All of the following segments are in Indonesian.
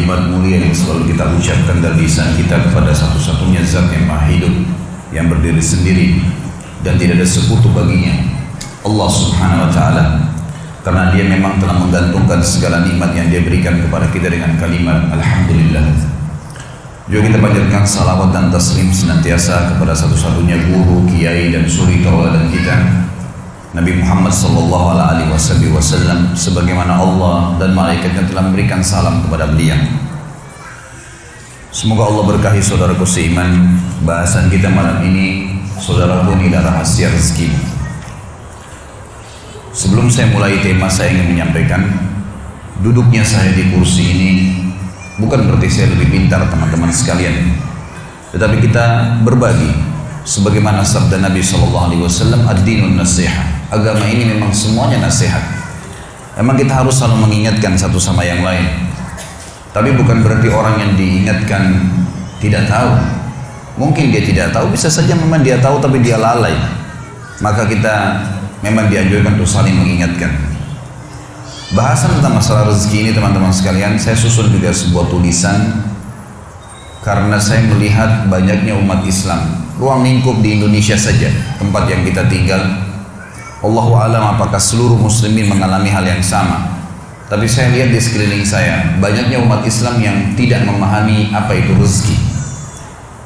kalimat mulia yang selalu kita ucapkan dari lisan kita kepada satu-satunya zat yang maha hidup, yang berdiri sendiri dan tidak ada sekutu baginya, Allah subhanahu wa ta'ala. Karena dia memang telah menggantungkan segala nikmat yang dia berikan kepada kita dengan kalimat Alhamdulillah. Juga kita panjatkan salawat dan taslim senantiasa kepada satu-satunya guru, kiai dan suri tauladan kita, Nabi Muhammad sallallahu alaihi wasallam, sebagaimana Allah dan malaikatnya telah memberikan salam kepada beliau. Semoga Allah berkahi saudaraku seiman. Bahasan kita malam ini, saudaraku, ini adalah rahasia rezeki. Sebelum saya mulai tema, saya ingin menyampaikan, duduknya saya di kursi ini bukan berarti saya lebih pintar teman-teman sekalian, tetapi kita berbagi sebagaimana sabda Nabi SAW, ad-dinun nasihah. Agama ini memang semuanya nasihat. Memang kita harus selalu mengingatkan satu sama yang lain, tapi bukan berarti orang yang diingatkan tidak tahu. Mungkin dia tidak tahu, bisa saja memang dia tahu tapi dia lalai. Maka kita memang dianjurkan untuk saling mengingatkan. Bahasan tentang masalah rezeki ini teman-teman sekalian, saya susun juga sebuah tulisan karena saya melihat banyaknya umat Islam, ruang lingkup di Indonesia saja, tempat yang kita tinggal. Allahu a'lam apakah seluruh muslimin mengalami hal yang sama. Tapi saya lihat di sekeliling saya, banyaknya umat Islam yang tidak memahami apa itu rezeki.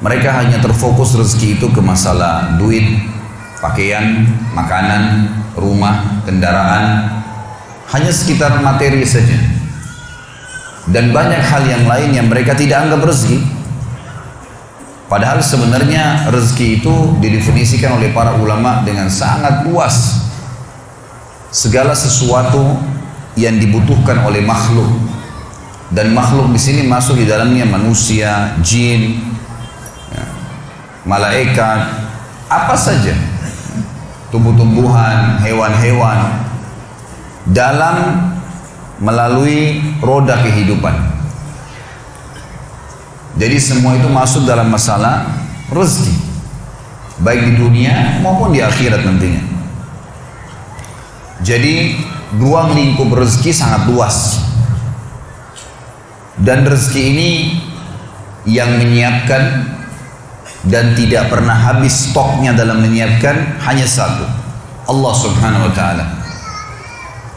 Mereka hanya terfokus rezeki itu ke masalah duit, pakaian, makanan, rumah, kendaraan, hanya sekitar materi saja. Dan banyak hal yang lain yang mereka tidak anggap rezeki. Padahal sebenarnya rezeki itu didefinisikan oleh para ulama dengan sangat luas. Segala sesuatu yang dibutuhkan oleh makhluk, dan makhluk di sini masuk di dalamnya manusia, jin, malaikat, apa saja, tumbuh-tumbuhan, hewan-hewan, dalam melalui roda kehidupan. Jadi semua itu masuk dalam masalah rezeki, baik di dunia maupun di akhirat nantinya. Jadi ruang lingkup rezeki sangat luas, dan rezeki ini yang menyiapkan dan tidak pernah habis stoknya dalam menyiapkan hanya satu, Allah subhanahu wa ta'ala.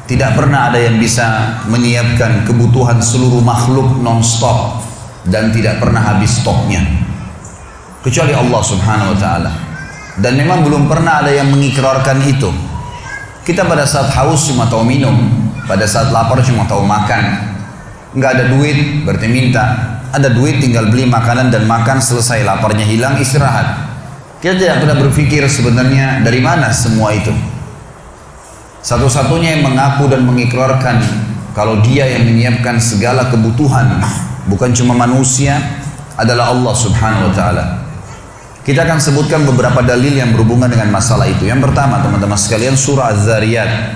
Tidak pernah ada yang bisa menyiapkan kebutuhan seluruh makhluk non-stop dan tidak pernah habis stoknya kecuali Allah subhanahu wa ta'ala. Dan memang belum pernah ada yang mengikrarkan itu. Kita pada saat haus cuma tahu minum, pada saat lapar cuma tahu makan. Nggak ada duit berarti minta, ada duit tinggal beli makanan dan makan, selesai, laparnya hilang, istirahat. Kita tidak pernah berpikir sebenarnya dari mana semua itu. Satu-satunya yang mengaku dan mengikrarkan kalau dia yang menyiapkan segala kebutuhan, bukan cuma manusia, adalah Allah subhanahu wa ta'ala. Kita akan sebutkan beberapa dalil yang berhubungan dengan masalah itu. Yang pertama teman-teman sekalian, surah Az-Zariyat,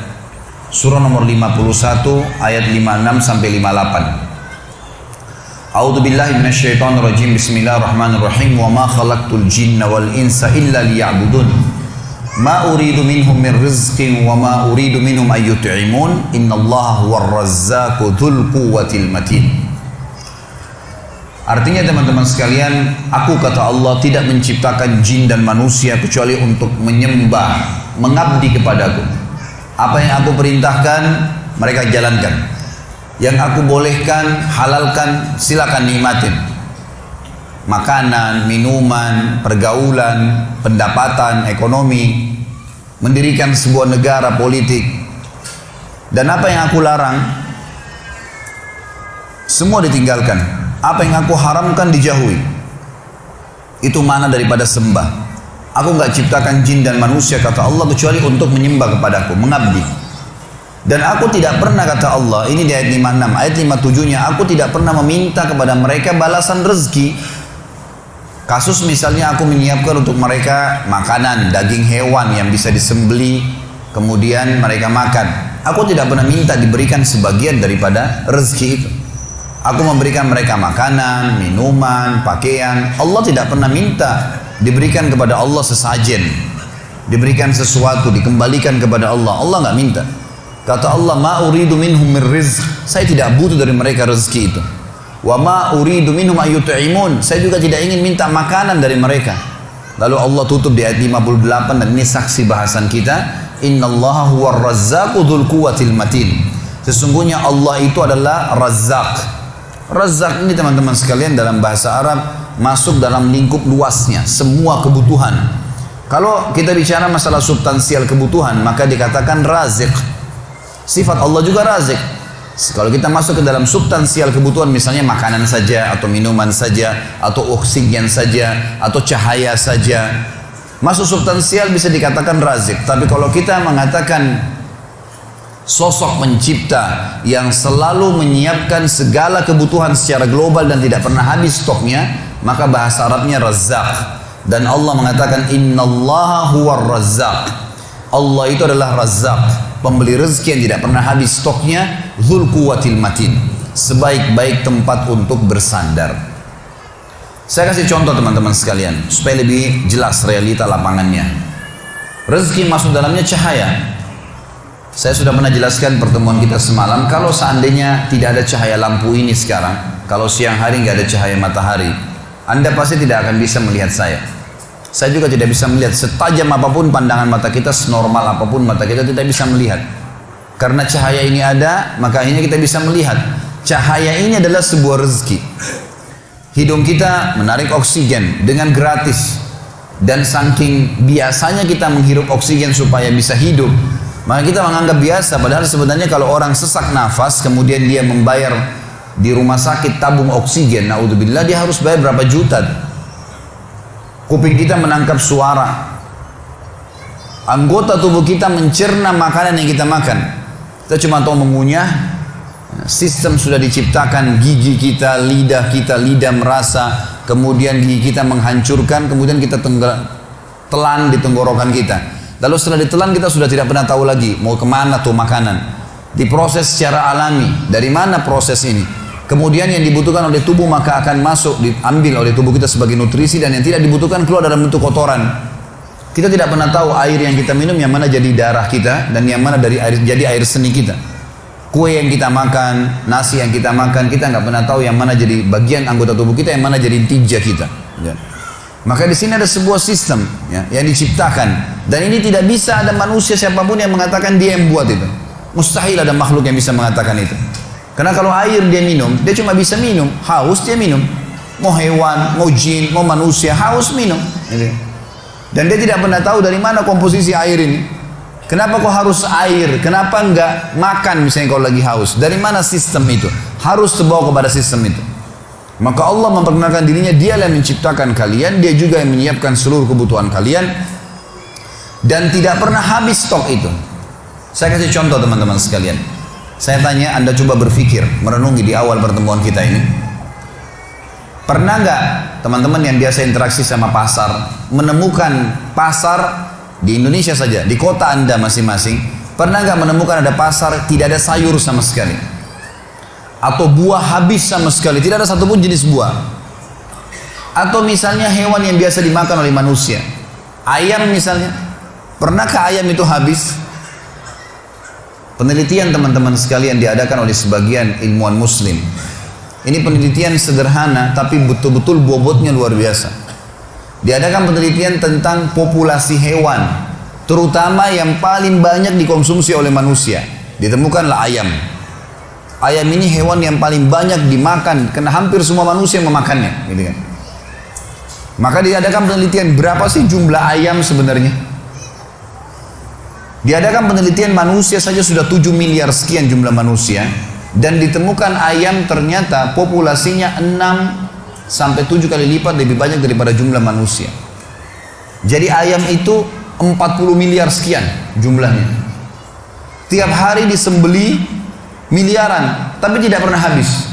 surah nomor 51 ayat 56 sampai 58. A'udzu billahi minasyaitonir rajim. Bismillahirrahmanirrahim. Wa ma khalaqtul jinna wal insa illa liya'budun. Ma uridu minhum min rizqin wa ma uridu minhum ay yut'imun. Innallaha huwar razzaqu dzul quwwatil matin. Artinya teman-teman sekalian, aku kata Allah tidak menciptakan jin dan manusia kecuali untuk menyembah, mengabdi kepadaku. Apa yang aku perintahkan mereka jalankan, yang aku bolehkan, halalkan, silakan nikmatin. Makanan, minuman, pergaulan, pendapatan, ekonomi, mendirikan sebuah negara, politik. Dan apa yang aku larang semua ditinggalkan. Apa yang aku haramkan dijauhi. Itu mana daripada sembah. Aku nggak ciptakan jin dan manusia kata Allah kecuali untuk menyembah kepadaku, mengabdi. Dan aku tidak pernah kata Allah, ini di ayat 56, ayat 57-nya, aku tidak pernah meminta kepada mereka balasan rezeki. Kasus misalnya aku menyiapkan untuk mereka makanan, daging hewan yang bisa disembeli, kemudian mereka makan. Aku tidak pernah minta diberikan sebagian daripada rezeki itu. Aku memberikan mereka makanan, minuman, pakaian. Allah tidak pernah minta diberikan kepada Allah sesajen, diberikan sesuatu, dikembalikan kepada Allah. Allah nggak minta. Kata Allah, ma uridu minhum min rizq. Saya tidak butuh dari mereka rezeki itu. Wa ma uridu minhum ayyut'imun. Saya juga tidak ingin minta makanan dari mereka. Lalu Allah tutup di ayat 58 dan ini saksi bahasan kita. Innallaha huwar razzaqu dzul quwwatil matin. Sesungguhnya Allah itu adalah Razzaq. Razzaq ini teman-teman sekalian dalam bahasa Arab masuk dalam lingkup luasnya semua kebutuhan. Kalau kita bicara masalah substansial kebutuhan maka dikatakan Razik. Sifat Allah juga Razik. Kalau kita masuk ke dalam substansial kebutuhan misalnya makanan saja atau minuman saja atau oksigen saja atau cahaya saja, masuk substansial bisa dikatakan Razik. Tapi kalau kita mengatakan sosok pencipta yang selalu menyiapkan segala kebutuhan secara global dan tidak pernah habis stoknya, maka bahasa Arabnya Razzaq. Dan Allah mengatakan innallaha huwar razzaq. Allah itu adalah Razzaq, pemberi rezeki yang tidak pernah habis stoknya, dzul quwwatil matin, sebaik-baik tempat untuk bersandar. Saya kasih contoh teman-teman sekalian supaya lebih jelas realita lapangannya. Rezeki masuk dalamnya cahaya. Saya sudah pernah jelaskan pertemuan kita semalam, kalau seandainya tidak ada cahaya lampu ini sekarang, kalau siang hari nggak ada cahaya matahari, Anda pasti tidak akan bisa melihat saya. Saya juga tidak bisa melihat, setajam apapun pandangan mata kita, senormal apapun mata kita tidak bisa melihat. Karena cahaya ini ada, maka akhirnya kita bisa melihat. Cahaya ini adalah sebuah rezeki. Hidung kita menarik oksigen dengan gratis. Dan saking biasanya kita menghirup oksigen supaya bisa hidup, maka kita menganggap biasa. Padahal sebenarnya kalau orang sesak nafas, kemudian dia membayar di rumah sakit tabung oksigen, naudzubillah, dia harus bayar berapa juta. Kuping kita menangkap suara, anggota tubuh kita mencerna makanan yang kita makan. Kita cuma tahu mengunyah. Sistem sudah diciptakan, gigi kita, lidah merasa, kemudian gigi kita menghancurkan, kemudian kita telan di tenggorokan kita. Lalu setelah ditelan kita sudah tidak pernah tahu lagi mau kemana tuh makanan. Diproses secara alami. Dari mana proses ini? Kemudian yang dibutuhkan oleh tubuh maka akan masuk, diambil oleh tubuh kita sebagai nutrisi, dan yang tidak dibutuhkan keluar dalam bentuk kotoran. Kita tidak pernah tahu air yang kita minum yang mana jadi darah kita dan yang mana dari air jadi air seni kita. Kue yang kita makan, nasi yang kita makan, kita nggak pernah tahu yang mana jadi bagian anggota tubuh kita, yang mana jadi tija kita. Ya. Maka di sini ada sebuah sistem ya, yang diciptakan, dan ini tidak bisa ada manusia siapapun yang mengatakan dia yang buat itu. Mustahil ada makhluk yang bisa mengatakan itu. Karena kalau air dia minum, dia cuma bisa minum. Haus dia minum. Mau hewan, mau jin, mau manusia, haus minum. Dan dia tidak pernah tahu dari mana komposisi air ini. Kenapa kok harus air? Kenapa enggak makan misalnya kalau lagi haus? Dari mana sistem itu? Harus terbawa kepada sistem itu. Maka Allah memperkenalkan dirinya, dialah yang menciptakan kalian, dia juga yang menyiapkan seluruh kebutuhan kalian. Dan tidak pernah habis stok itu. Saya kasih contoh teman-teman sekalian. Saya tanya, Anda coba berpikir, merenungi di awal pertemuan kita ini. Pernah nggak teman-teman yang biasa interaksi sama pasar, menemukan pasar di Indonesia saja, di kota Anda masing-masing, pernah nggak menemukan ada pasar tidak ada sayur sama sekali? Atau buah habis sama sekali, tidak ada satupun jenis buah. Atau misalnya hewan yang biasa dimakan oleh manusia, ayam misalnya, pernahkah ayam itu habis? Penelitian teman-teman sekalian diadakan oleh sebagian ilmuwan muslim. Ini penelitian sederhana tapi betul-betul bobotnya luar biasa. Diadakan penelitian tentang populasi hewan, terutama yang paling banyak dikonsumsi oleh manusia. Ditemukanlah ayam. Ayam ini hewan yang paling banyak dimakan, karena hampir semua manusia memakannya, gitu kan. Maka diadakan penelitian berapa sih jumlah ayam sebenarnya? Diadakan penelitian manusia saja sudah 7 miliar sekian jumlah manusia, dan ditemukan ayam ternyata populasinya 6 sampai 7 kali lipat lebih banyak daripada jumlah manusia. Jadi ayam itu 40 miliar sekian jumlahnya. Tiap hari disembeli miliaran, tapi tidak pernah habis.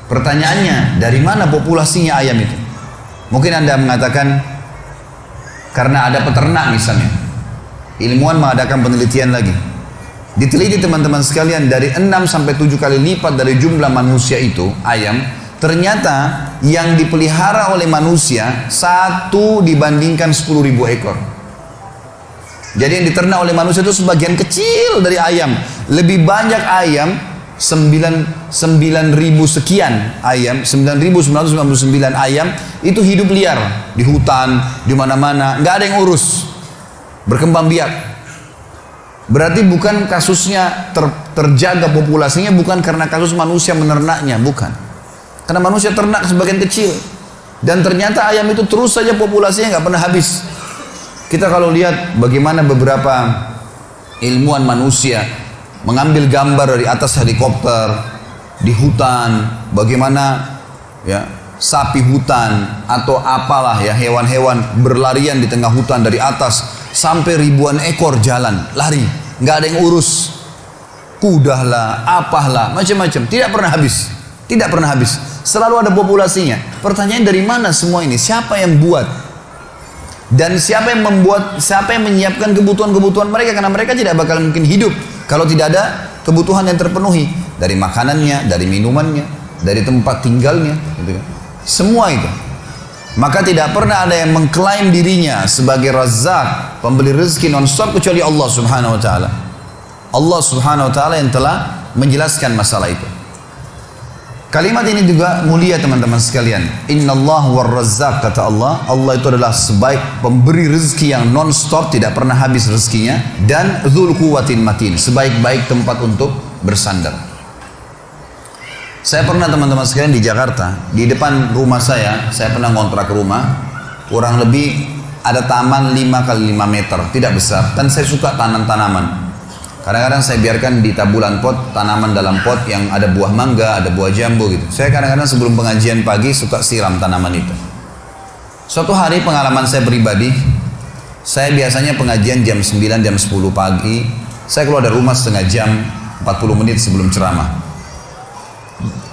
Pertanyaannya, dari mana populasinya ayam itu? Mungkin Anda mengatakan karena ada peternak misalnya. Ilmuwan mengadakan penelitian lagi. Diteliti teman-teman sekalian, dari 6 sampai 7 kali lipat dari jumlah manusia itu, ayam, ternyata yang dipelihara oleh manusia 1 dibandingkan 10.000 ekor. Jadi yang diternak oleh manusia itu sebagian kecil dari ayam. Lebih banyak ayam 9.000 sekian ayam, 9.999 ayam itu hidup liar di hutan, di mana-mana, nggak ada yang urus, berkembang biak. Berarti bukan kasusnya terjaga populasinya bukan karena kasus manusia menernaknya, bukan. Karena manusia ternak sebagian kecil. Dan ternyata ayam itu terus saja populasinya nggak pernah habis. Kita kalau lihat bagaimana beberapa ilmuwan manusia mengambil gambar dari atas helikopter di hutan, bagaimana ya sapi hutan atau apalah ya hewan-hewan berlarian di tengah hutan dari atas sampai ribuan ekor jalan lari, nggak ada yang urus, kuda lah, apalah, macam-macam, tidak pernah habis, tidak pernah habis, selalu ada populasinya. Pertanyaan dari mana semua ini? Siapa yang buat? Dan siapa yang membuat? Siapa yang menyiapkan kebutuhan-kebutuhan mereka? Karena mereka tidak bakal mungkin hidup kalau tidak ada kebutuhan yang terpenuhi dari makanannya, dari minumannya, dari tempat tinggalnya, gitu kan. Semua itu. Maka tidak pernah ada yang mengklaim dirinya sebagai Razzaq, pemberi rezeki non-stop kecuali Allah Subhanahu wa taala. Allah Subhanahu wa taala yang telah menjelaskan masalah itu. Kalimat ini juga mulia teman-teman sekalian. Innallaha war-Razzaq, kata Allah. Allah itu adalah sebaik pemberi rezeki yang non-stop, tidak pernah habis rezekinya, dan dzul quwwatin matin, sebaik-baik tempat untuk bersandar. Saya pernah teman-teman sekalian di Jakarta, di depan rumah saya pernah ngontrak rumah, kurang lebih ada taman 5x5 meter, tidak besar, dan saya suka tanam-tanaman. Kadang-kadang saya biarkan di tabulan pot, tanaman dalam pot yang ada buah mangga, ada buah jambu gitu. Saya kadang-kadang sebelum pengajian pagi suka siram tanaman itu. Suatu hari pengalaman saya pribadi, saya biasanya pengajian jam 9, jam 10 pagi, saya keluar dari rumah setengah jam, 40 menit sebelum ceramah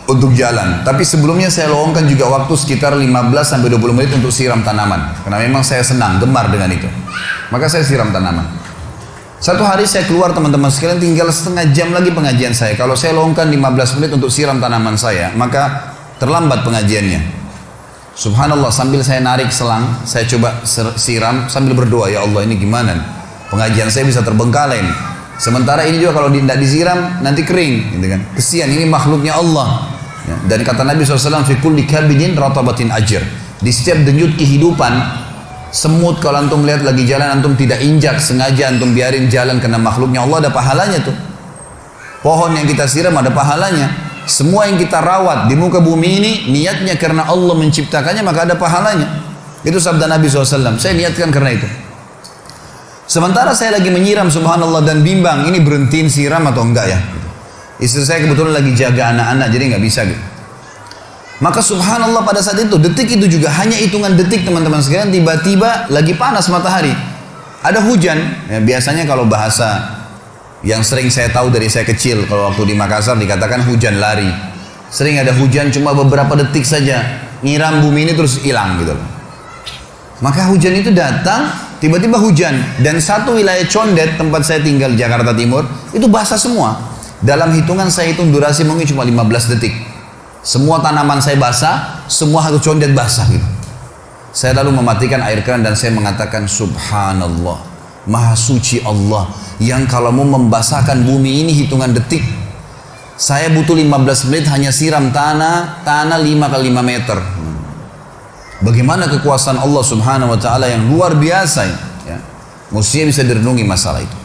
untuk jalan. Tapi sebelumnya saya luangkan juga waktu sekitar 15-20 menit untuk siram tanaman. Karena memang saya senang, gemar dengan itu. Maka saya siram tanaman. Satu hari saya keluar teman-teman sekalian, tinggal setengah jam lagi pengajian saya. Kalau saya luangkan 15 menit untuk siram tanaman saya, maka terlambat pengajiannya. Subhanallah, sambil saya narik selang, saya coba siram sambil berdoa, ya Allah ini gimana? Pengajian saya bisa terbengkalai. Sementara ini juga kalau tidak disiram nanti kering, gitu kan? Kesian, ini makhluknya Allah. Ya, dan kata Nabi SAW, fi kulli kabidin ratabatin ajr. Di setiap denyut kehidupan, semut kalau antum lihat lagi jalan, antum tidak injak, sengaja antum biarin jalan karena makhluknya Allah, ada pahalanya tuh. Pohon yang kita siram ada pahalanya. Semua yang kita rawat di muka bumi ini, niatnya karena Allah menciptakannya, maka ada pahalanya. Itu sabda Nabi SAW, saya niatkan karena itu. Sementara saya lagi menyiram, subhanallah, dan bimbang, ini berhentiin siram atau enggak ya? Istri saya kebetulan lagi jaga anak-anak, jadi nggak bisa gitu. Maka subhanallah pada saat itu, detik itu juga hanya hitungan detik teman-teman sekalian, tiba-tiba lagi panas matahari. Ada hujan, ya, biasanya kalau bahasa yang sering saya tahu dari saya kecil, kalau waktu di Makassar dikatakan hujan lari. Sering ada hujan cuma beberapa detik saja, nyiram bumi ini terus hilang gitu. Maka hujan itu datang, tiba-tiba hujan, dan satu wilayah Condet tempat saya tinggal di Jakarta Timur itu basah semua. Dalam hitungan saya hitung durasi mungkin cuma 15 detik. Semua tanaman saya basah, semua harus Condet basah gitu. Saya lalu mematikan air keran dan saya mengatakan, subhanallah, maha suci Allah yang kalau mau membasahkan bumi ini hitungan detik. Saya butuh 15 menit hanya siram tanah 5x5 meter. Bagaimana kekuasaan Allah Subhanahu wa taala yang luar biasa ya. Mestinya bisa direnungi masalah itu.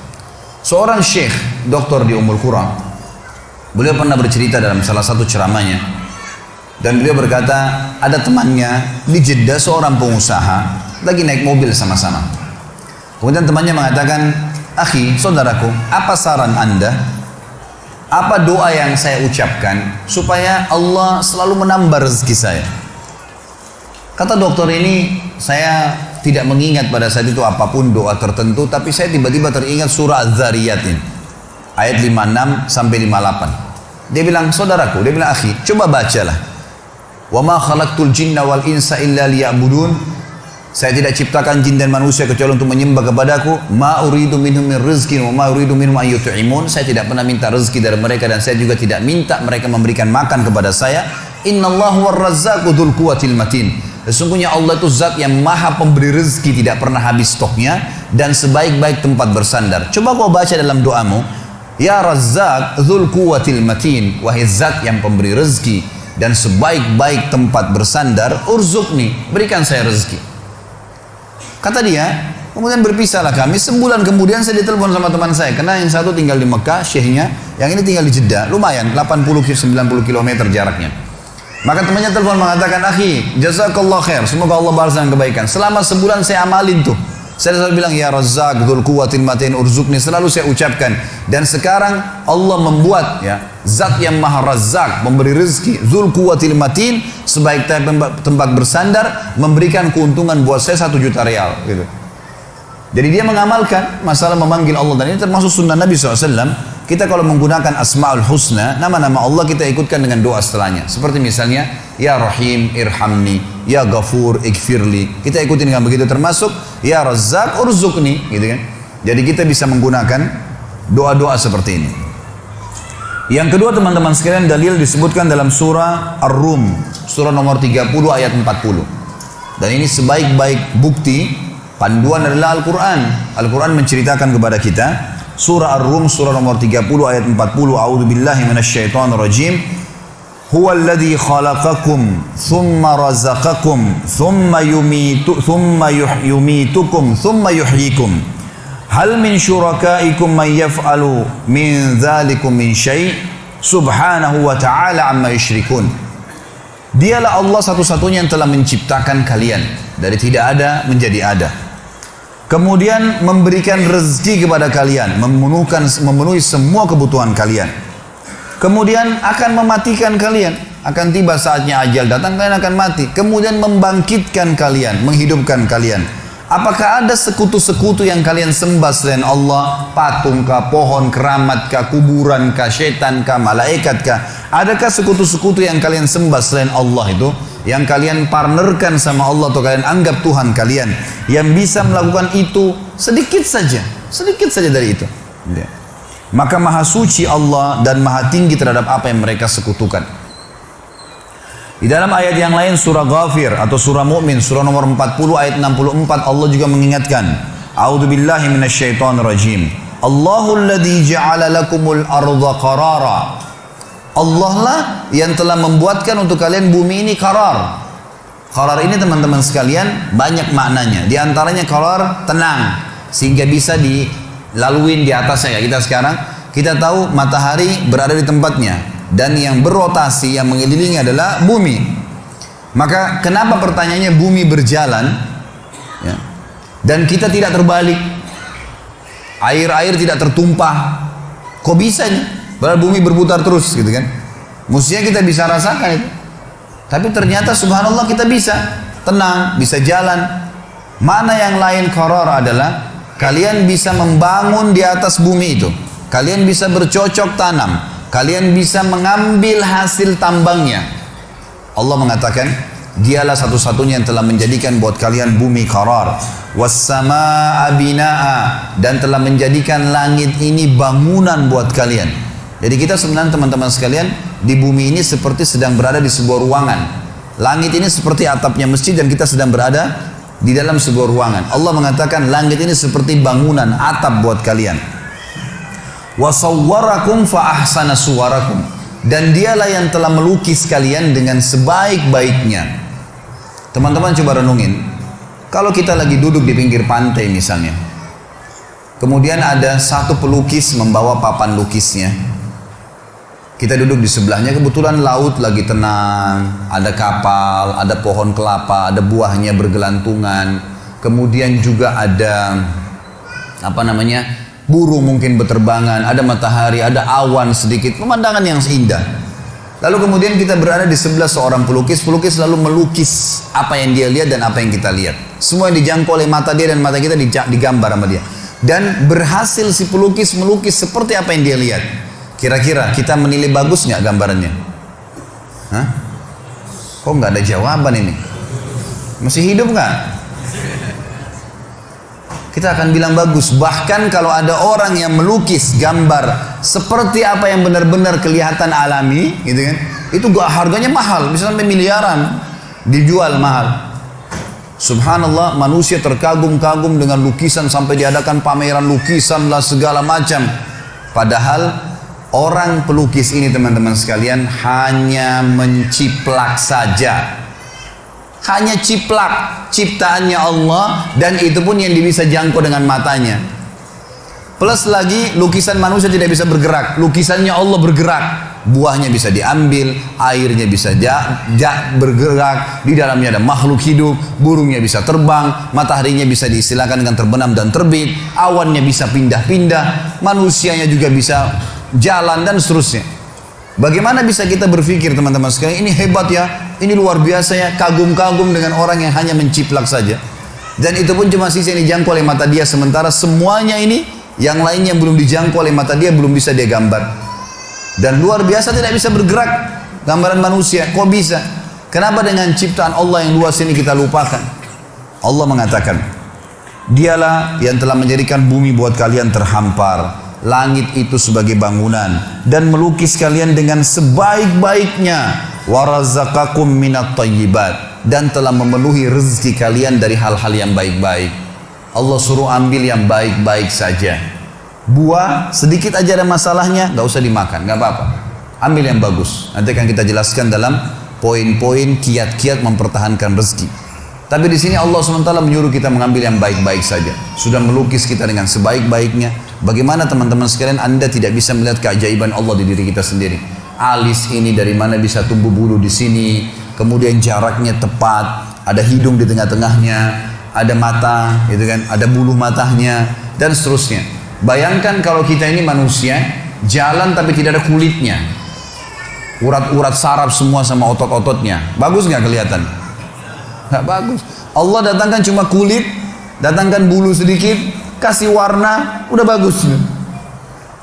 Seorang syekh, doktor di Ummul Qura, beliau pernah bercerita dalam salah satu ceramahnya, dan beliau berkata, ada temannya di Jeddah, seorang pengusaha, lagi naik mobil sama-sama. Kemudian temannya mengatakan, akhi, saudaraku, apa saran anda? Apa doa yang saya ucapkan supaya Allah selalu menambah rezeki saya? Kata dokter ini, saya tidak mengingat pada saat itu apapun doa tertentu, tapi saya tiba-tiba teringat surah Az-Zariyat ini, ayat 56 sampai 58. Dia bilang, saudaraku, dia bilang, akhi, coba bacalah. Wa ma khalaqtul jinna wal insa illa liya'budun. Saya tidak ciptakan jin dan manusia kecuali untuk menyembah kepadaku. Ma uridu minhum min rizqin wa ma uridu minhum an yut'imun. Saya tidak pernah minta rezeki dari mereka dan saya juga tidak minta mereka memberikan makan kepada saya. Innallahu war-Razzaqu dzul quwwatil matin. Sesungguhnya Allah itu zat yang maha pemberi rezeki, tidak pernah habis stoknya, dan sebaik-baik tempat bersandar. Coba kau baca dalam doamu, Ya Razzaq dzul quwwatil matin, wahai zat yang pemberi rezeki dan sebaik-baik tempat bersandar, urzuqni, berikan saya rezeki. Kata dia, kemudian berpisahlah kami. Sebulan kemudian saya ditelepon sama teman saya, karena yang satu tinggal di Mekah, syekhnya, yang ini tinggal di Jeddah, lumayan 80-90 km jaraknya. Maka temannya telepon mengatakan, akhi, jazakallah khair, semoga Allah balas dengan kebaikan. Selama sebulan saya amalin tuh. Saya selalu bilang, ya Razzaq dzul quwwatil matin urzuqni, selalu saya ucapkan. Dan sekarang Allah membuat ya zat yang maha Razzaq, memberi rezeki, dzul quwwatil matin, sebaik tempat bersandar, memberikan keuntungan buat saya 1 juta rial gitu. Jadi dia mengamalkan masalah memanggil Allah, dan ini termasuk sunnah Nabi SAW. Kita kalau menggunakan Asma'ul Husna, nama-nama Allah kita ikutkan dengan doa setelahnya. Seperti misalnya, Ya Rahim irhamni, Ya Ghafur ighfirli. Kita ikutin dengan begitu, termasuk Ya Razzaq urzuqni, gitu kan. Jadi kita bisa menggunakan doa-doa seperti ini. Yang kedua teman-teman sekalian, dalil disebutkan dalam surah Ar-Rum, surah nomor 30 ayat 40. Dan ini sebaik-baik bukti panduan adalah Al-Quran. Al-Quran menceritakan kepada kita, surah Ar-Rum surah nomor 30 ayat 40, A'udzu billahi minasyaitonir rajim. Huwallazi khalaqakum thumma razaqakum thumma yumitukum thumma yuhyikum. Hal min syurakaikum man yaf'alu min dzalikum min syai' subhanahu wa ta'ala amma yusyrikun. Dialah Allah satu-satunya yang telah menciptakan kalian dari tidak ada menjadi ada. Kemudian memberikan rezeki kepada kalian, memenuhi semua kebutuhan kalian. Kemudian akan mematikan kalian, akan tiba saatnya ajal datang, kalian akan mati. Kemudian membangkitkan kalian, menghidupkan kalian. Apakah ada sekutu-sekutu yang kalian sembah selain Allah? Patung kah, pohon keramat kah, kuburan kah, setan kah, malaikat kah? Adakah sekutu-sekutu yang kalian sembah selain Allah itu? Yang kalian partnerkan sama Allah atau kalian anggap Tuhan kalian, yang bisa melakukan itu sedikit saja dari itu. Maka maha suci Allah dan maha tinggi terhadap apa yang mereka sekutukan. Di dalam ayat yang lain surah Ghafir atau surah Mu'min surah nomor 40 ayat 64 Allah juga mengingatkan, A'udzu billahi minasyaitonir rajim. Allahul ladzi ja'ala lakumul arda qarara. Allah lah yang telah membuatkan untuk kalian bumi ini qarar. Qarar ini teman-teman sekalian banyak maknanya. Di antaranya qarar tenang, sehingga bisa dilaluin di atasnya. Kita sekarang kita tahu matahari berada di tempatnya dan yang berrotasi yang mengelilingi adalah bumi. Maka kenapa pertanyaannya bumi berjalan ya, dan kita tidak terbalik, air tidak tertumpah, kok bisa nih? Padahal bumi berputar terus gitu kan. Mestinya kita bisa rasakan itu. Tapi ternyata subhanallah kita bisa tenang, bisa jalan. Mana yang lain qarar adalah kalian bisa membangun di atas bumi itu. Kalian bisa bercocok tanam. Kalian bisa mengambil hasil tambangnya. Allah mengatakan, dialah satu-satunya yang telah menjadikan buat kalian bumi qarar. Was-samaa'a binaa'a, dan telah menjadikan langit ini bangunan buat kalian. Jadi kita sebenarnya teman-teman sekalian di bumi ini seperti sedang berada di sebuah ruangan. Langit ini seperti atapnya masjid dan kita sedang berada di dalam sebuah ruangan. Allah mengatakan langit ini seperti bangunan atap buat kalian. Wa sawwarakum fa ahsana suwarakum, dan dialah yang telah melukis kalian dengan sebaik-baiknya. Teman-teman coba renungin, kalau kita lagi duduk di pinggir pantai misalnya, kemudian ada satu pelukis membawa papan lukisnya. Kita duduk di sebelahnya, kebetulan laut lagi tenang, ada kapal, ada pohon kelapa, ada buahnya bergelantungan, kemudian juga ada burung mungkin berterbangan, ada matahari, ada awan sedikit, pemandangan yang indah. Lalu kemudian kita berada di sebelah seorang pelukis lalu melukis apa yang dia lihat dan apa yang kita lihat. Semua yang dijangkau oleh mata dia dan mata kita digambar sama dia. Dan berhasil si pelukis melukis seperti apa yang dia lihat. Kira-kira kita menilai bagus nggak gambarannya? Hah? Kok nggak ada jawaban ini? Masih hidup nggak? Kita akan bilang bagus. Bahkan kalau ada orang yang melukis gambar seperti apa yang benar-benar kelihatan alami, gitu kan? Itu harganya mahal, bisa sampai miliaran, dijual mahal. Subhanallah, manusia terkagum-kagum dengan lukisan sampai diadakan pameran lukisan lah segala macam. Padahal orang pelukis ini teman-teman sekalian hanya menciplak saja. Hanya ciplak ciptaannya Allah, dan itu pun yang bisa jangkau dengan matanya. Plus lagi lukisan manusia tidak bisa bergerak, lukisannya Allah bergerak. Buahnya bisa diambil, airnya bisa bergerak, di dalamnya ada makhluk hidup, burungnya bisa terbang, mataharinya bisa diistilahkan dengan terbenam dan terbit, awannya bisa pindah-pindah, manusianya juga bisa jalan dan seterusnya. Bagaimana bisa kita berpikir teman-teman sekalian, ini hebat ya, ini luar biasa ya, kagum-kagum dengan orang yang hanya menciplak saja. Dan itu pun cuma sisi yang dijangkau oleh mata dia, sementara semuanya ini yang lainnya belum dijangkau oleh mata dia, belum bisa dia gambar. Dan luar biasa tidak bisa bergerak gambaran manusia. Kok bisa? Kenapa dengan ciptaan Allah yang luas ini kita lupakan? Allah mengatakan, dialah yang telah menjadikan bumi buat kalian terhampar, langit itu sebagai bangunan, dan melukis kalian dengan sebaik-baiknya, warazaqakum minat thayyibat, dan telah memenuhi rezeki kalian dari hal-hal yang baik-baik. Allah suruh ambil yang baik-baik saja. Buah sedikit aja ada masalahnya, gak usah dimakan, gak apa-apa. Ambil yang bagus. Nanti akan kita jelaskan dalam poin-poin kiat-kiat mempertahankan rezeki. Tapi di sini Allah SWT menyuruh kita mengambil yang baik-baik saja. Sudah melukis kita dengan sebaik-baiknya. Bagaimana teman-teman sekalian Anda tidak bisa melihat keajaiban Allah di diri kita sendiri? Alis ini dari mana bisa tumbuh bulu di sini? Kemudian jaraknya tepat, ada hidung di tengah-tengahnya, ada mata, gitu kan? Ada bulu matanya dan seterusnya. Bayangkan kalau kita ini manusia, jalan tapi tidak ada kulitnya. Urat-urat saraf semua sama otot-ototnya. Bagus nggak kelihatan? Nggak bagus. Allah datangkan cuma kulit, datangkan bulu sedikit, kasih warna, udah bagus.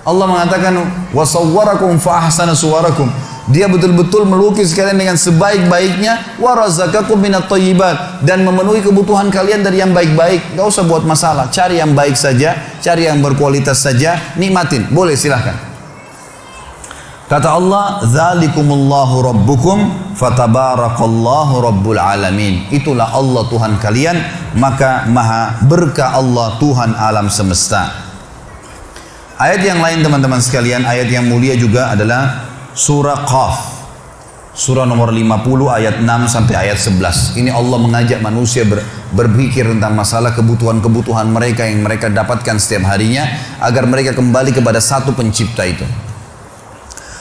Allah mengatakan, wasawwarakum fa ahsana suwarakum. Dia betul-betul melukis kalian dengan sebaik-baiknya, warazaqakum minat thayyibat, dan memenuhi kebutuhan kalian dari yang baik-baik. Gak usah buat masalah, cari yang baik saja, cari yang berkualitas saja, nikmatin, boleh silahkan. Kata Allah, dzalikumullahu rabbukum fatabarakallahu rabbul alamin. Itulah Allah Tuhan kalian, maka maha berkah Allah Tuhan alam semesta. Ayat yang lain teman-teman sekalian, ayat yang mulia juga adalah surah Qaf, surah nomor 50 ayat 6 sampai ayat 11. Ini Allah mengajak manusia berpikir tentang masalah kebutuhan-kebutuhan mereka yang mereka dapatkan setiap harinya, agar mereka kembali kepada satu pencipta itu.